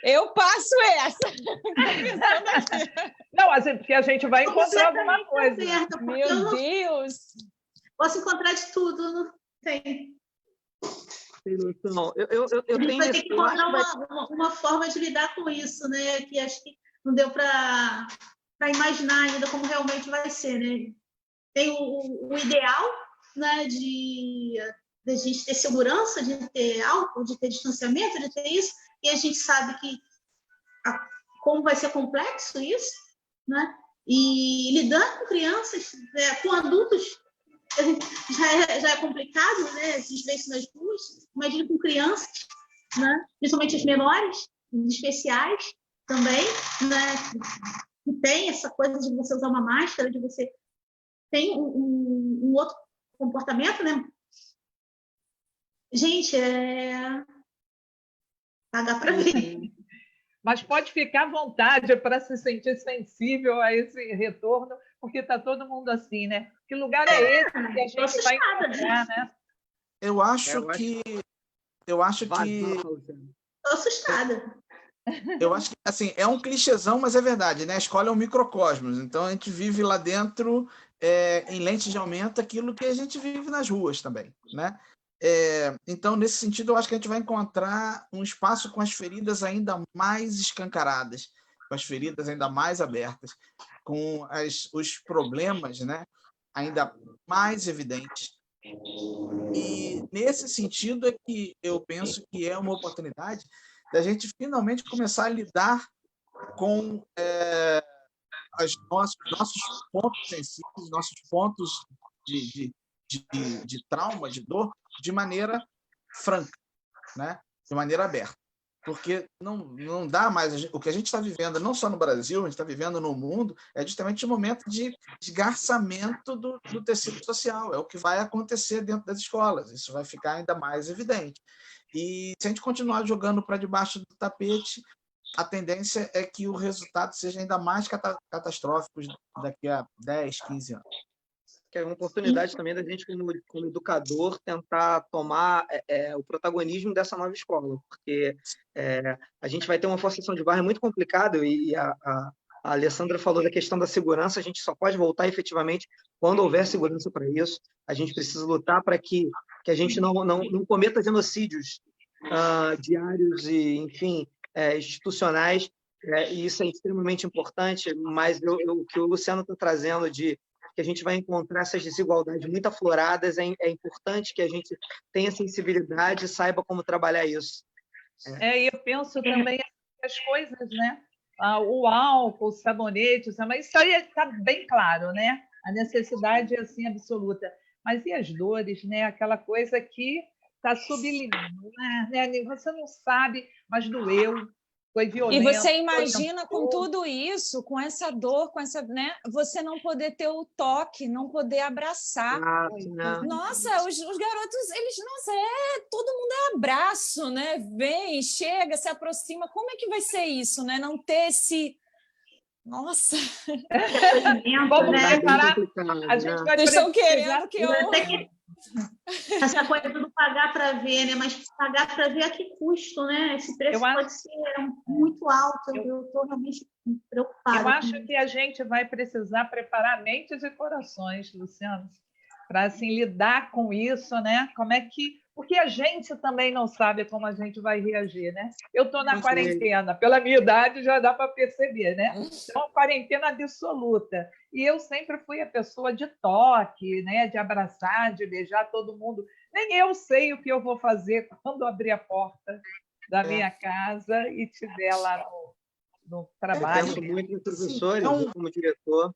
Eu passo essa. Não, assim, porque a gente vai encontrar alguma coisa. Certo, Meu Deus. Posso encontrar de tudo, não tem. Não, eu tenho... Vai ter que encontrar uma forma de lidar com isso, né? Que acho que não deu para imaginar ainda como realmente vai ser, né? Tem o ideal, né, de a gente ter segurança, de ter álcool, de ter distanciamento, de ter isso, e a gente sabe que como vai ser complexo isso, né? E lidar com crianças, com adultos, já é complicado, né? A gente vê isso nas ruas, imagina com crianças, né? Principalmente as menores, os especiais também, né? Que tem essa coisa de você usar uma máscara, de você tem um outro comportamento, né? Gente, pagar para ver. Mas pode ficar à vontade para se sentir sensível a esse retorno, porque está todo mundo assim, né? Que lugar é esse que a gente vai encontrar, né? Eu acho que Tô assustada. eu acho que assim, é um clichêzão, mas é verdade, né? A escola é um microcosmos, então a gente vive lá dentro, em lente de aumento, aquilo que a gente vive nas ruas também, né? Então, nesse sentido, eu acho que a gente vai encontrar um espaço com as feridas ainda mais escancaradas, com as feridas ainda mais abertas, com os problemas, né, ainda mais evidentes. E, nesse sentido, é que eu penso que é uma oportunidade da gente finalmente começar a lidar com os nossos pontos sensíveis, nossos pontos de trauma, de dor, de maneira franca, né? De maneira aberta. Porque não dá mais. O que a gente está vivendo, não só no Brasil, a gente está vivendo no mundo, é justamente um momento de esgarçamento do tecido social. É o que vai acontecer dentro das escolas. Isso vai ficar ainda mais evidente. E se a gente continuar jogando para debaixo do tapete, a tendência é que o resultado seja ainda mais catastrófico daqui a 10, 15 anos. Que é uma oportunidade também da gente, como educador, tentar tomar o protagonismo dessa nova escola, porque a gente vai ter uma forçação de barra muito complicada, e a Alessandra falou da questão da segurança, a gente só pode voltar efetivamente quando houver segurança para isso. A gente precisa lutar para que a gente não cometa genocídios diários e, enfim, institucionais, e isso é extremamente importante, mas o que o Luciano está trazendo de que a gente vai encontrar essas desigualdades muito afloradas, é importante que a gente tenha sensibilidade e saiba como trabalhar isso. E eu penso também as coisas, né? O álcool, o sabonete, mas isso aí está bem claro, né? A necessidade é assim absoluta. Mas e as dores, né? Aquela coisa que está subliminar, né? Você não sabe, mas doeu. Foi violento. E você imagina com tudo isso, com essa dor, com essa, né? Você não poder ter o toque, não poder abraçar. Nossa, os garotos, eles, nossa, todo mundo é abraço, né? Vem, chega, se aproxima. Como é que vai ser isso, né? Não ter esse... Nossa! Vamos preparar. A gente vai Vocês estão querendo que eu... Essa coisa do pagar para ver, né? Mas pagar para ver a que custo, né? Esse preço pode ser muito alto. Eu estou realmente preocupada. Eu acho que a gente vai precisar preparar mentes e corações, Luciano, para assim, lidar com isso, né? Como é que... Porque a gente também não sabe como a gente vai reagir, né? Eu estou na quarentena, pela minha idade já dá para perceber, né? Então, quarentena absoluta. E eu sempre fui a pessoa de toque, né? De abraçar, de beijar todo mundo. Nem eu sei o que eu vou fazer quando abrir a porta da minha casa e estiver lá no trabalho. Eu penso muito nos professores, como diretor.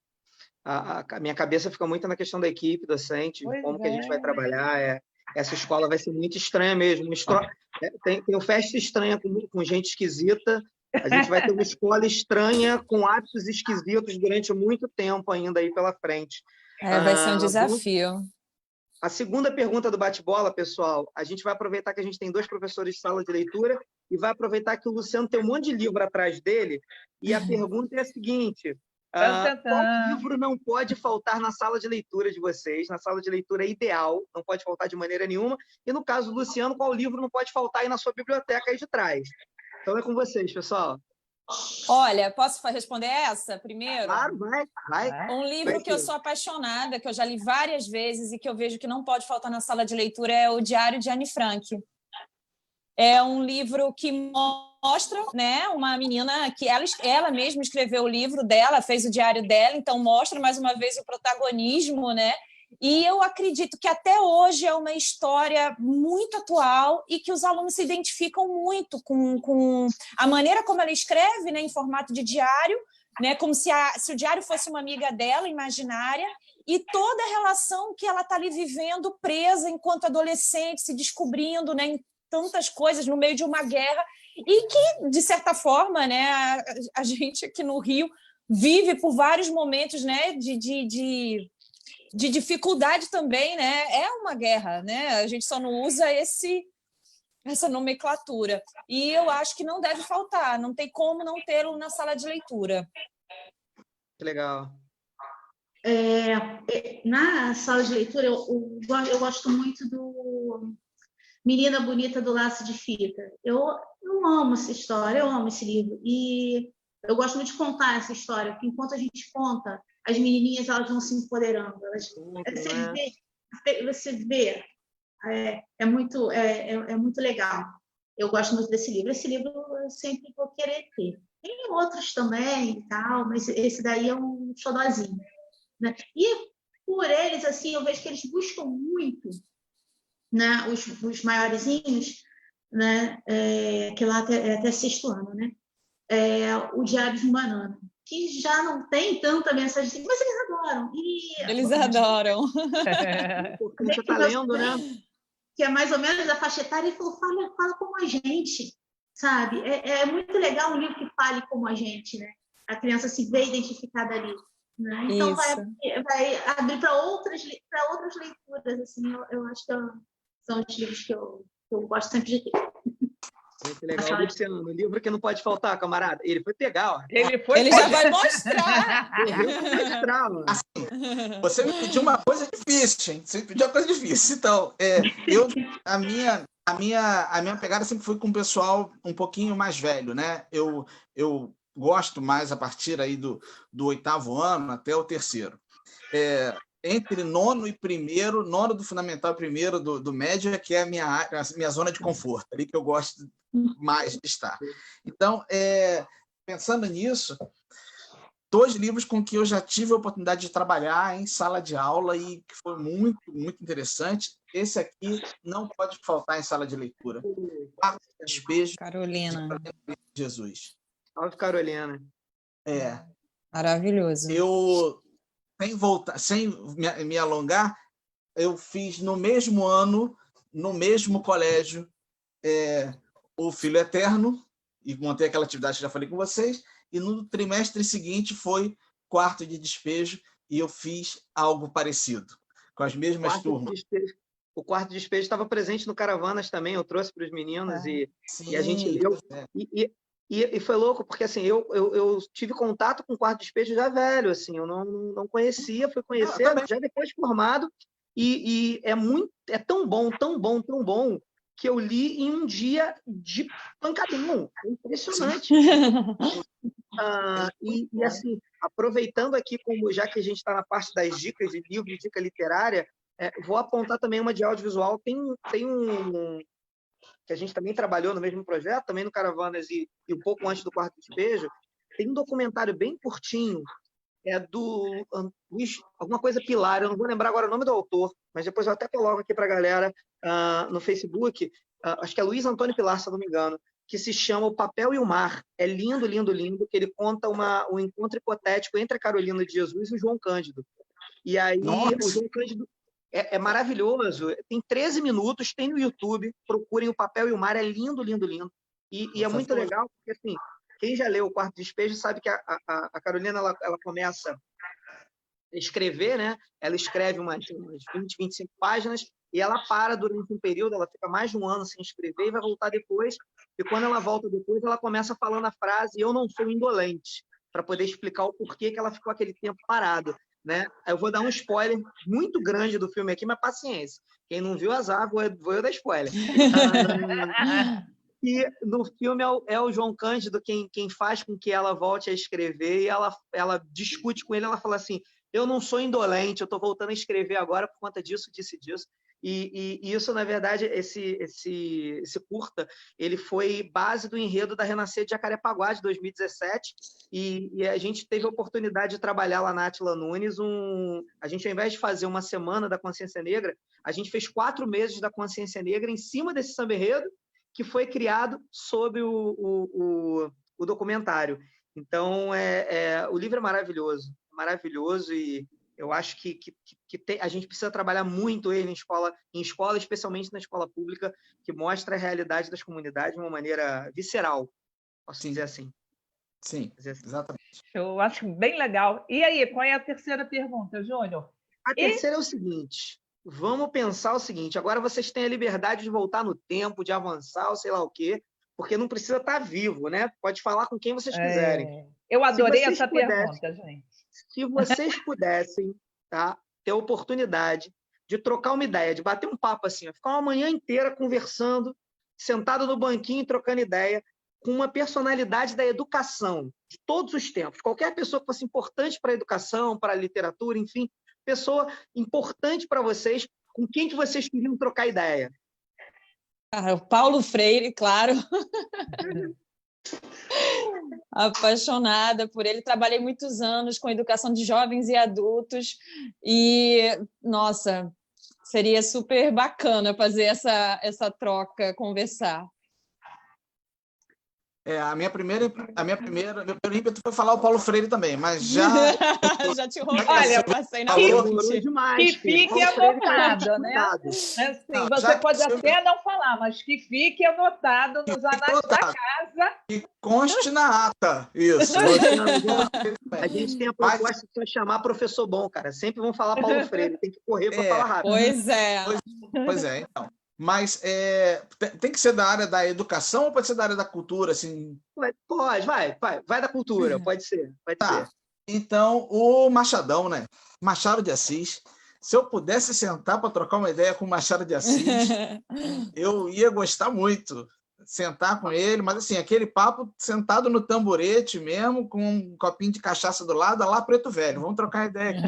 A minha cabeça fica muito na questão da equipe docente, como que a gente vai trabalhar. Essa escola vai ser muito estranha mesmo. Tem festa estranha com gente esquisita. A gente vai ter uma escola estranha com hábitos esquisitos durante muito tempo ainda aí pela frente. Vai ser um desafio. A segunda pergunta do bate-bola, pessoal, a gente vai aproveitar que a gente tem 2 professores de sala de leitura e vai aproveitar que o Luciano tem um monte de livro atrás dele, e a pergunta é a seguinte: qual livro não pode faltar na sala de leitura de vocês? Na sala de leitura ideal, não pode faltar de maneira nenhuma. E no caso do Luciano, qual livro não pode faltar aí na sua biblioteca aí de trás? Então é com vocês, pessoal. Olha, posso responder essa primeiro? Claro, vai. Um livro que eu sou apaixonada, que eu já li várias vezes e que eu vejo que não pode faltar na sala de leitura é o Diário de Anne Frank. É um livro que mostra, né, uma menina que ela mesma escreveu o livro dela, fez o diário dela, então mostra mais uma vez o protagonismo, né? E eu acredito que até hoje é uma história muito atual e que os alunos se identificam muito com a maneira como ela escreve, né, em formato de diário, né, como se o diário fosse uma amiga dela, imaginária, e toda a relação que ela está ali vivendo, presa enquanto adolescente, se descobrindo, né, em tantas coisas no meio de uma guerra, e que, de certa forma, né, a gente aqui no Rio vive por vários momentos, né, de dificuldade também, né? É uma guerra, né? A gente só não usa essa nomenclatura. E eu acho que não deve faltar, não tem como não tê-lo na sala de leitura. Que legal. Na sala de leitura, eu gosto muito do Menina Bonita do Laço de Fita. Eu amo essa história, eu amo esse livro. E eu gosto muito de contar essa história, porque enquanto a gente conta, as menininhas elas vão se empoderando. Você vê, é muito legal. Eu gosto muito desse livro. Esse livro eu sempre vou querer ter. Tem outros também e tal, mas esse daí é um xodózinho, né? E por eles, assim, eu vejo que eles buscam muito, né, os maiorzinhos, né, que lá até sexto ano, né? O Diário de um Banana, que já não tem tanta mensagem, mas eles adoram. Eles adoram. Porque você está lendo, né? Que é mais ou menos a faixa etária, ele falou, fala como a gente, sabe? É muito legal um livro que fale como a gente, né? A criança se vê identificada ali. Né? Então, vai abrir para outras leituras. Assim, eu acho que são os livros que eu gosto sempre de ter. Muito legal. Luciano, o livro que não pode faltar, camarada. Ele foi pegar, ó. Ele já vai mostrar. Assim, você me pediu uma coisa difícil, hein? Você me pediu uma coisa difícil. Então, a minha pegada sempre foi com o pessoal um pouquinho mais velho, né? Eu gosto mais a partir aí do 8º ano até o 3º. Entre nono e primeiro, nono do fundamental e primeiro do médio, que é a minha zona de conforto, ali que eu gosto mais de estar. Então, pensando nisso, 2 livros com que eu já tive a oportunidade de trabalhar em sala de aula e que foi muito, muito interessante. Esse aqui não pode faltar em sala de leitura. Quarto Despejo, Carolina. de Jesus. Salve, Carolina. Maravilhoso. Eu, sem me alongar, eu fiz no mesmo ano, no mesmo colégio, o Filho Eterno, e montei aquela atividade que já falei com vocês, e no trimestre seguinte foi Quarto de Despejo, e eu fiz algo parecido, com as mesmas turmas. O Quarto de Despejo estava presente no Caravanas também, eu trouxe para os meninos, e a gente leu. E foi louco, porque assim, eu tive contato com o Quarto de Despejo já velho, assim, eu não conhecia, fui conhecer já depois de formado, e é tão bom, tão bom, tão bom, que eu li em um dia de pancadão. É impressionante. E assim, aproveitando aqui, já que a gente está na parte das dicas de livro, dica literária, vou apontar também uma de audiovisual. Tem um que a gente também trabalhou no mesmo projeto, também no Caravanas e um pouco antes do Quarto Despejo, tem um documentário bem curtinho, do Luiz, alguma coisa Pilar, eu não vou lembrar agora o nome do autor, mas depois eu até coloco aqui para a galera no Facebook, acho que é Luiz Antônio Pilar, se eu não me engano, que se chama O Papel e o Mar. É lindo, lindo, lindo, que ele conta um encontro hipotético entre a Carolina de Jesus e o João Cândido. E aí, o João Cândido é maravilhoso, tem 13 minutos, tem no YouTube, procurem O Papel e o Mar, é lindo, lindo, lindo. E é muito legal, porque assim, quem já leu O Quarto Despejo sabe que a Carolina ela começa a escrever, né? Ela escreve umas 20, 25 páginas e ela para durante um período, ela fica mais de um ano sem escrever e vai voltar depois. E quando ela volta depois, ela começa falando a frase "eu não sou indolente", para poder explicar o porquê que ela ficou aquele tempo parada, né? Eu vou dar um spoiler muito grande do filme aqui, mas paciência. Quem não viu, azar, vou eu dar spoiler. E no filme é o João Cândido quem faz com que ela volte a escrever, e ela discute com ele, ela fala assim: eu não sou indolente, eu estou voltando a escrever agora por conta disso, disso e disso. E isso, na verdade, esse curta, ele foi base do enredo da Renascer de Jacarepaguá, de 2017, e a gente teve a oportunidade de trabalhar lá na Átila Nunes. A gente, ao invés de fazer uma semana da consciência negra, a gente fez 4 meses da consciência negra em cima desse samba-enredo, que foi criado sobre o documentário. Então, o livro é maravilhoso, e eu acho que a gente precisa trabalhar muito ele em escola, especialmente na escola pública, que mostra a realidade das comunidades de uma maneira visceral, posso dizer assim. Sim, exatamente. Eu acho bem legal. E aí, qual é a terceira pergunta, Júnior? A terceira é o seguinte: vamos pensar o seguinte, agora vocês têm a liberdade de voltar no tempo, de avançar, ou sei lá o quê, porque não precisa estar vivo, né? Pode falar com quem vocês quiserem. Eu adorei vocês essa pergunta, gente. Se vocês pudessem, tá, ter a oportunidade de trocar uma ideia, de bater um papo assim, ficar uma manhã inteira conversando, sentado no banquinho, trocando ideia, com uma personalidade da educação, de todos os tempos. Qualquer pessoa que fosse importante para a educação, para a literatura, enfim, pessoa importante para vocês, com quem que vocês queriam trocar ideia? O Paulo Freire, claro. Apaixonada por ele. Trabalhei muitos anos com educação de jovens e adultos e, nossa, seria super bacana fazer essa troca, conversar. Meu primeiro ímpeto foi falar o Paulo Freire também, mas já... Já te roubei. Olha, passei na que fique anotado, né? Assim, você pode até não falar, mas que fique anotado nos anais da casa. Que conste na ata, isso. A gente tem a proposta de chamar professor bom, cara. Sempre vão falar Paulo Freire, tem que correr para falar rápido. Pois é. Então. Mas tem que ser da área da educação ou pode ser da área da cultura? Assim? Pode, vai da cultura, pode ser. Tá. Então, o Machadão, né? Machado de Assis. Se eu pudesse sentar para trocar uma ideia com o Machado de Assis, eu ia gostar muito. Sentar com ele, mas assim, aquele papo sentado no tamborete mesmo, com um copinho de cachaça do lado, lá Preto Velho. Vamos trocar ideia aqui.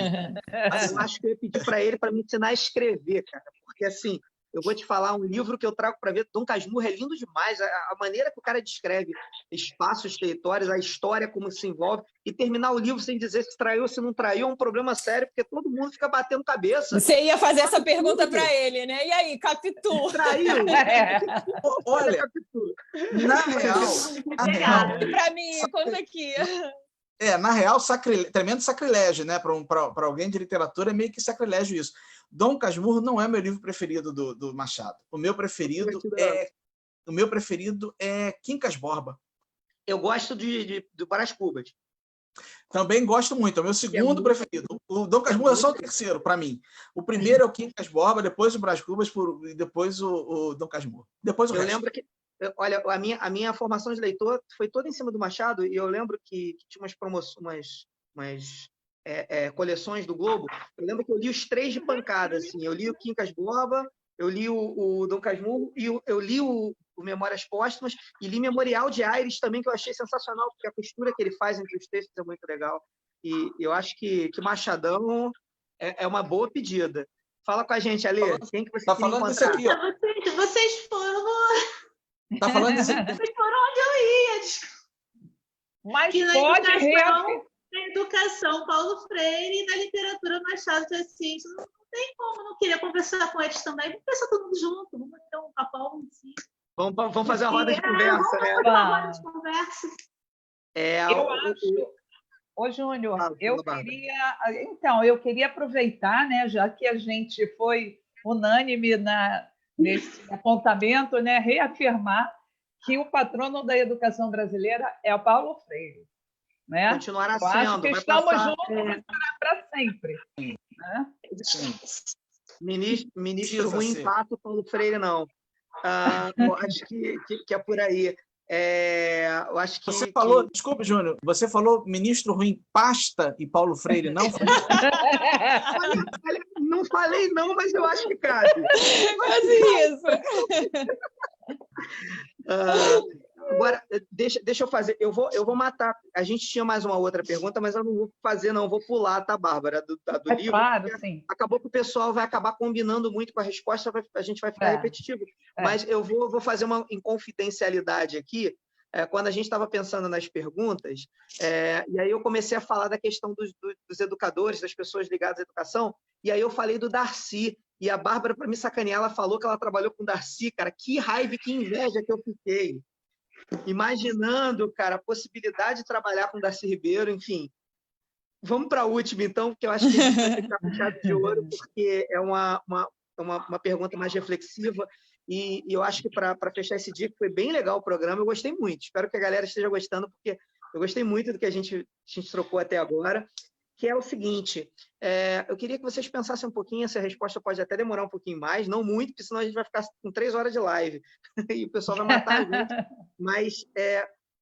Mas eu acho que eu ia pedir para ele para me ensinar a escrever, cara. Porque assim... Eu vou te falar um livro que eu trago para ver. Dom Casmurro é lindo demais. A maneira que o cara descreve espaços, territórios, a história, como se envolve, e terminar o livro sem dizer se traiu ou se não traiu é um problema sério, porque todo mundo fica batendo cabeça. Você ia fazer essa pergunta para ele, né? E aí, Capitu? Traiu? Olha, na real... Para mim, conta aqui. Na real, tremendo sacrilégio, né? Para alguém de literatura é meio que sacrilégio isso. Dom Casmurro não é meu livro preferido do Machado. O meu preferido é Quincas Borba. Eu gosto do Brás Cubas. Também gosto muito, é o meu segundo preferido. O Dom Casmurro é só o terceiro, para mim. O primeiro é o Quincas Borba, depois o Brás Cubas e depois o Dom Casmurro. Depois o resto. Lembro que... Olha, a minha formação de leitor foi toda em cima do Machado, e eu lembro que tinha umas promoções, coleções do Globo. Eu lembro que eu li os 3 de pancada, assim. Eu li o Quincas Borba, eu li o Dom Casmurro, e eu li o Memórias Póstumas, e li Memorial de Aires também, que eu achei sensacional, porque a costura que ele faz entre os textos é muito legal. E eu acho que Machadão é uma boa pedida. Fala com a gente, Ale. Quem que você tá falando disso aqui, ó. Vocês foram... Tá falando disso aqui. Vocês foram onde eu ia. Mas que pode na educação, Paulo Freire, e na literatura, Machado de Assis. Não tem como, não queria conversar com eles também. Vamos pensar todo mundo junto, vamos ter um papão assim. Vamos fazer uma roda de conversa, vamos né? fazer uma roda de conversa. Eu acho... Ô, Júnior, eu queria aproveitar, né, já que a gente foi unânime nesse apontamento, né, reafirmar que o patrono da educação brasileira é o Paulo Freire. Né? Continuará sendo. Acho que estamos juntos para sempre. Né? Ministro ruim passa o Paulo Freire, não. Eu acho que é por aí. Eu acho que você falou, desculpe, Júnior, você falou ministro ruim pasta e Paulo Freire não? Não falei não, mas eu acho que cabe. Quase isso. Agora, deixa eu fazer. Eu vou matar. A gente tinha mais uma outra pergunta, mas eu não vou fazer, não. Vou pular, tá, Bárbara, do livro. Claro, sim. Acabou que o pessoal vai acabar combinando muito com a resposta, a gente vai ficar repetitivo. Mas eu vou fazer uma inconfidencialidade aqui. Quando a gente estava pensando nas perguntas, e aí eu comecei a falar da questão dos educadores, das pessoas ligadas à educação, e aí eu falei do Darcy. E a Bárbara, para me sacanear, ela falou que ela trabalhou com o Darcy, cara. Que raiva e que inveja que eu fiquei. Imaginando, cara, a possibilidade de trabalhar com o Darcy Ribeiro, enfim. Vamos para a última, então, porque eu acho que a gente vai ficar com chave de ouro, porque é uma pergunta mais reflexiva, e eu acho que para fechar esse dia, que foi bem legal o programa, eu gostei muito. Espero que a galera esteja gostando, porque eu gostei muito do que a gente trocou até agora. que é o seguinte, eu queria que vocês pensassem um pouquinho, essa resposta pode até demorar um pouquinho mais, não muito, porque senão a gente vai ficar com 3 horas de live, e o pessoal vai matar a gente, mas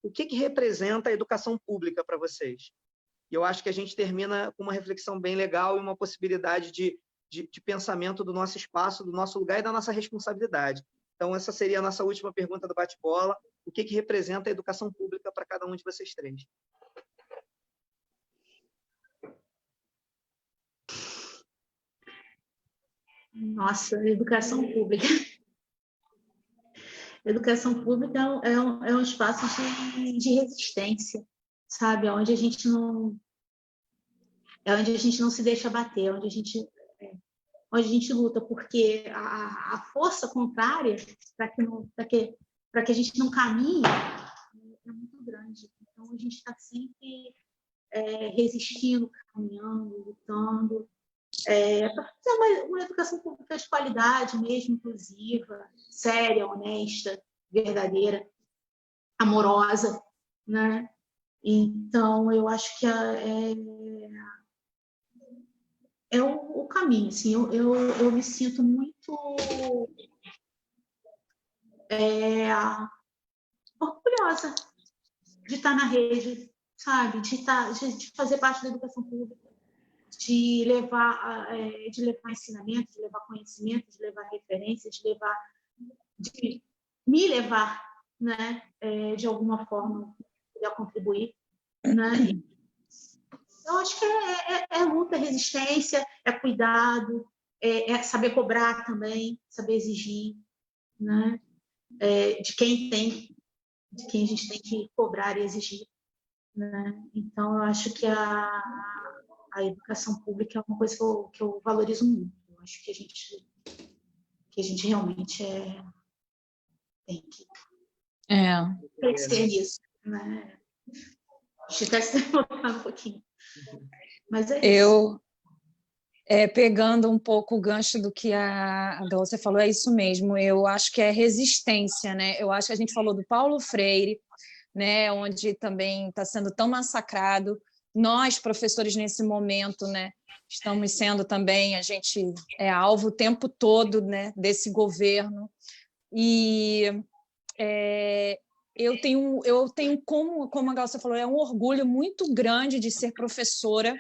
o que representa a educação pública para vocês? E eu acho que a gente termina com uma reflexão bem legal e uma possibilidade de pensamento do nosso espaço, do nosso lugar e da nossa responsabilidade. Então, essa seria a nossa última pergunta do bate-bola. O que representa a educação pública para cada um de vocês três? Nossa, educação pública. Educação pública é um espaço de resistência, sabe? Onde a gente não se deixa bater, onde a gente luta, porque a força contrária para que a gente não caminhe é muito grande. Então, a gente está sempre resistindo, caminhando, lutando, para fazer uma educação pública de qualidade mesmo, inclusiva, séria, honesta, verdadeira, amorosa, né? Então, eu acho que é o caminho, assim, eu me sinto muito orgulhosa de estar na rede, sabe? De fazer parte da educação pública, de levar ensinamento, de levar conhecimento, de levar referências, de me levar, né? De alguma forma, poder contribuir, né? Eu acho que é luta, é resistência, é cuidado, é saber cobrar também, saber exigir, né? De quem a gente tem que cobrar e exigir, né? Então, eu acho que a educação pública é uma coisa que eu valorizo muito. Eu acho que a gente realmente tem que crescer nisso, né? A gente está se demorando um pouquinho. Mas é isso. Pegando um pouco o gancho do que a Glaucia falou, é isso mesmo. Eu acho que é resistência, né? Eu acho que a gente falou do Paulo Freire, né? Onde também está sendo tão massacrado. Nós, professores, nesse momento, né? Estamos sendo também, a gente é alvo o tempo todo, né? Desse governo. E eu tenho como a Glaucia falou, é um orgulho muito grande de ser professora.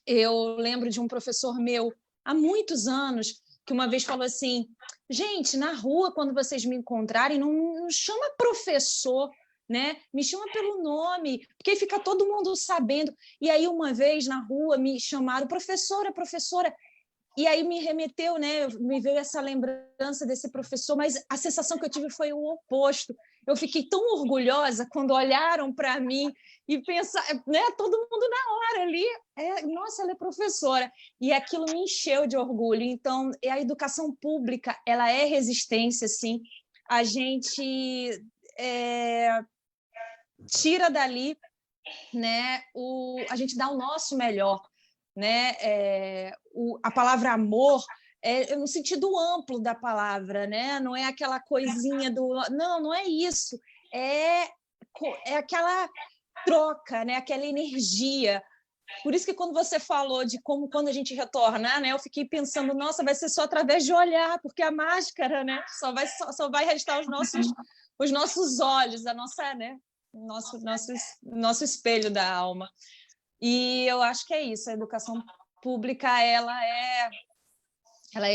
Eu lembro de um professor meu, há muitos anos, que uma vez falou assim, gente, na rua, quando vocês me encontrarem, não chama professor, né? Me chama pelo nome, porque fica todo mundo sabendo. E aí, uma vez, na rua, me chamaram professora, e aí me remeteu, né? Me veio essa lembrança desse professor, mas a sensação que eu tive foi o oposto. Eu fiquei tão orgulhosa quando olharam para mim e pensaram, né? Todo mundo na hora ali, nossa, ela é professora. E aquilo me encheu de orgulho. Então, a educação pública, ela é resistência, sim. A gente tira dali, né? A gente dá o nosso melhor. Né? A palavra amor no sentido amplo da palavra, né? Não é aquela coisinha não é isso, é aquela troca, né? Aquela energia. Por isso que quando você falou de como quando a gente retornar, né? Eu fiquei pensando, nossa, vai ser só através de olhar, porque a máscara, né? Só vai restar os nossos olhos, a nossa, né? Nosso espelho da alma. E eu acho que é isso, a educação pública ela é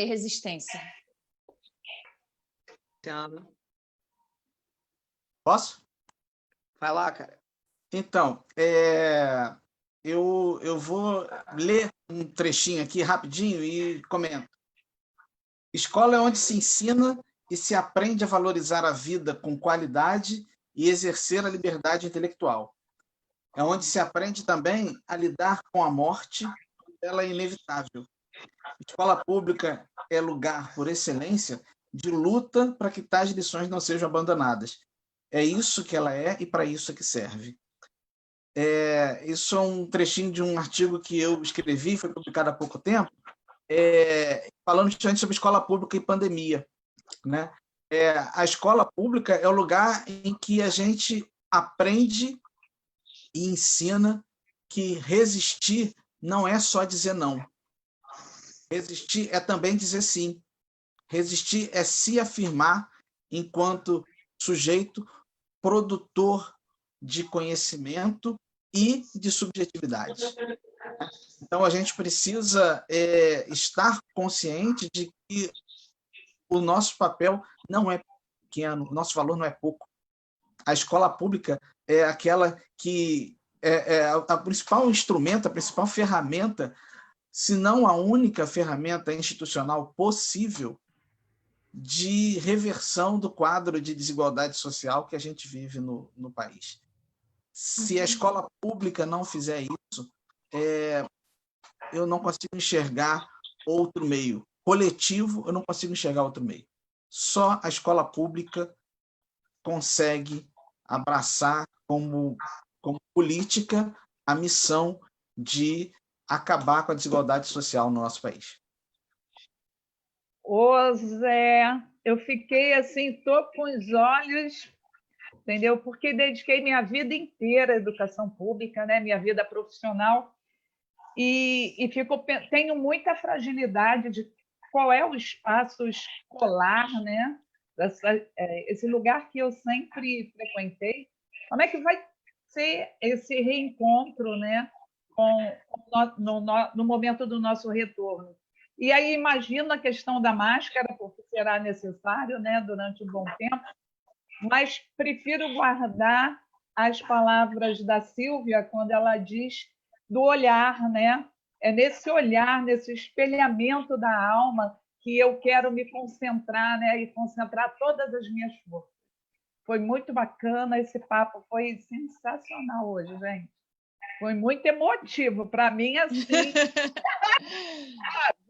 resistência. Posso? Vai lá, cara. Então, eu vou ler um trechinho aqui rapidinho e comento. Escola é onde se ensina e se aprende a valorizar a vida com qualidade e exercer a liberdade intelectual. É onde se aprende também a lidar com a morte, ela é inevitável. Escola pública é lugar, por excelência, de luta para que tais lições não sejam abandonadas. É isso que ela é e para isso é que serve. Isso é um trechinho de um artigo que eu escrevi, foi publicado há pouco tempo, falando justamente sobre escola pública e pandemia, né? A escola pública é o lugar em que a gente aprende e ensina que resistir não é só dizer não. Resistir é também dizer sim. Resistir é se afirmar enquanto sujeito produtor de conhecimento e de subjetividade. Então, a gente precisa estar consciente de que o nosso papel não é pequeno, o nosso valor não é pouco. A escola pública é aquela que é o principal instrumento, a principal ferramenta, se não a única ferramenta institucional possível de reversão do quadro de desigualdade social que a gente vive no país. Se a escola pública não fizer isso, eu não consigo enxergar outro meio. Coletivo, eu não consigo enxergar outro meio. Só a escola pública consegue abraçar como política a missão de acabar com a desigualdade social no nosso país. Ô, Zé, eu fiquei assim, estou com os olhos, entendeu? Porque dediquei minha vida inteira à educação pública, né? Minha vida profissional, e tenho muita fragilidade de qual é o espaço escolar, né? Esse lugar que eu sempre frequentei. Como é que vai ser esse reencontro, né? No momento do nosso retorno? E aí imagino a questão da máscara, porque será necessário, né, durante um bom tempo, mas prefiro guardar as palavras da Sílvia quando ela diz do olhar, né? É nesse olhar, nesse espelhamento da alma que eu quero me concentrar, né, e concentrar todas as minhas forças. Foi muito bacana, esse papo foi sensacional hoje, gente. Foi muito emotivo. Para mim, assim,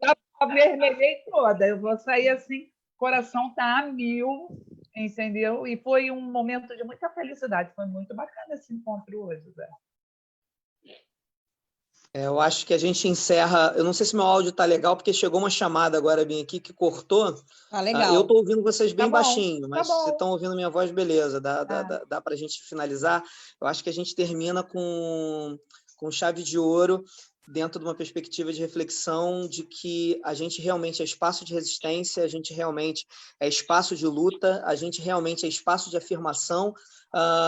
já vermelhei toda. Eu vou sair assim, o coração está a mil, entendeu? E foi um momento de muita felicidade. Foi muito bacana esse encontro hoje, Zé. Eu acho que a gente encerra. Eu não sei se meu áudio está legal, porque chegou uma chamada agora bem aqui que cortou. Legal. Eu estou ouvindo vocês bem baixinho, mas tá bom. se estão ouvindo minha voz, beleza. Dá para a gente finalizar. Eu acho que a gente termina com chave de ouro, dentro de uma perspectiva de reflexão de que a gente realmente é espaço de resistência, a gente realmente é espaço de luta, a gente realmente é espaço de afirmação,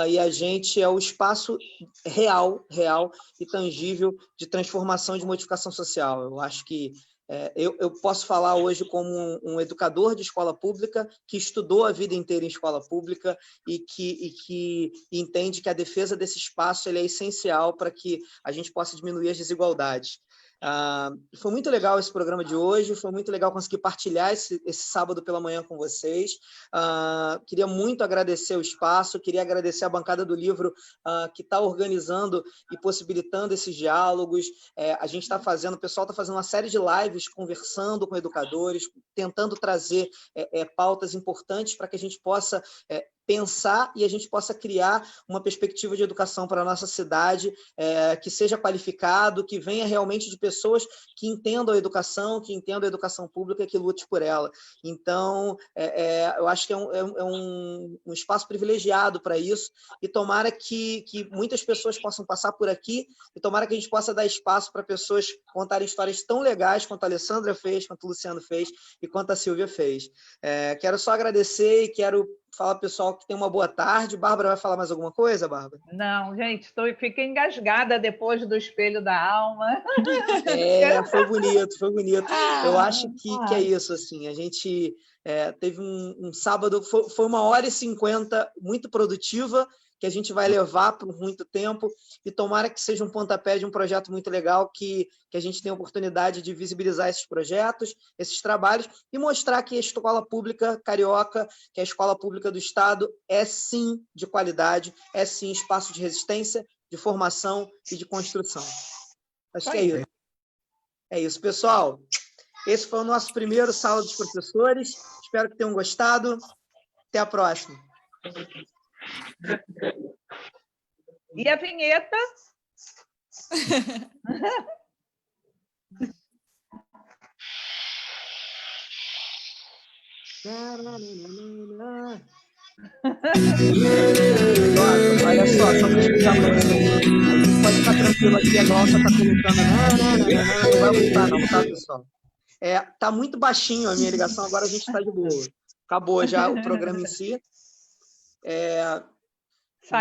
e a gente é o espaço real e tangível de transformação e de modificação social. Eu acho que eu posso falar hoje como um educador de escola pública que estudou a vida inteira em escola pública e que entende que a defesa desse espaço ele é essencial para que a gente possa diminuir as desigualdades. Foi muito legal esse programa de hoje, foi muito legal conseguir partilhar esse sábado pela manhã com vocês. Queria muito agradecer o espaço, queria agradecer a bancada do livro que está organizando e possibilitando esses diálogos. A gente está fazendo, o pessoal está fazendo uma série de lives conversando com educadores, tentando trazer pautas importantes para que a gente possa pensar e a gente possa criar uma perspectiva de educação para a nossa cidade que seja qualificado, que venha realmente de pessoas que entendam a educação pública e que lute por ela. Então, eu acho que é um espaço privilegiado para isso e tomara que muitas pessoas possam passar por aqui e tomara que a gente possa dar espaço para pessoas contarem histórias tão legais quanto a Alessandra fez, quanto o Luciano fez e quanto a Sílvia fez. Quero só agradecer e quero falar para o pessoal que tem uma boa tarde. Bárbara vai falar mais alguma coisa, Bárbara? Não, gente, fiquei engasgada depois do espelho da alma. Foi bonito. Eu acho que é isso, assim, a gente teve um sábado, foi 1h50 muito produtiva, que a gente vai levar por muito tempo e tomara que seja um pontapé de um projeto muito legal que a gente tenha a oportunidade de visibilizar esses projetos, esses trabalhos e mostrar que a escola pública carioca, que a escola pública do Estado é sim de qualidade, é sim espaço de resistência, de formação e de construção. Acho que é isso. É isso, pessoal. Esse foi o nosso primeiro Sala dos Professores. Espero que tenham gostado. Até a próxima. E a vinheta? Olha só para explicar para vocês. A gente pode ficar tranquilo. tranquilo aqui, a Glaucia está colocando. Não vai voltar, não, tá, pessoal? Tá muito baixinho a minha ligação, agora a gente está de boa. Acabou já o programa em si.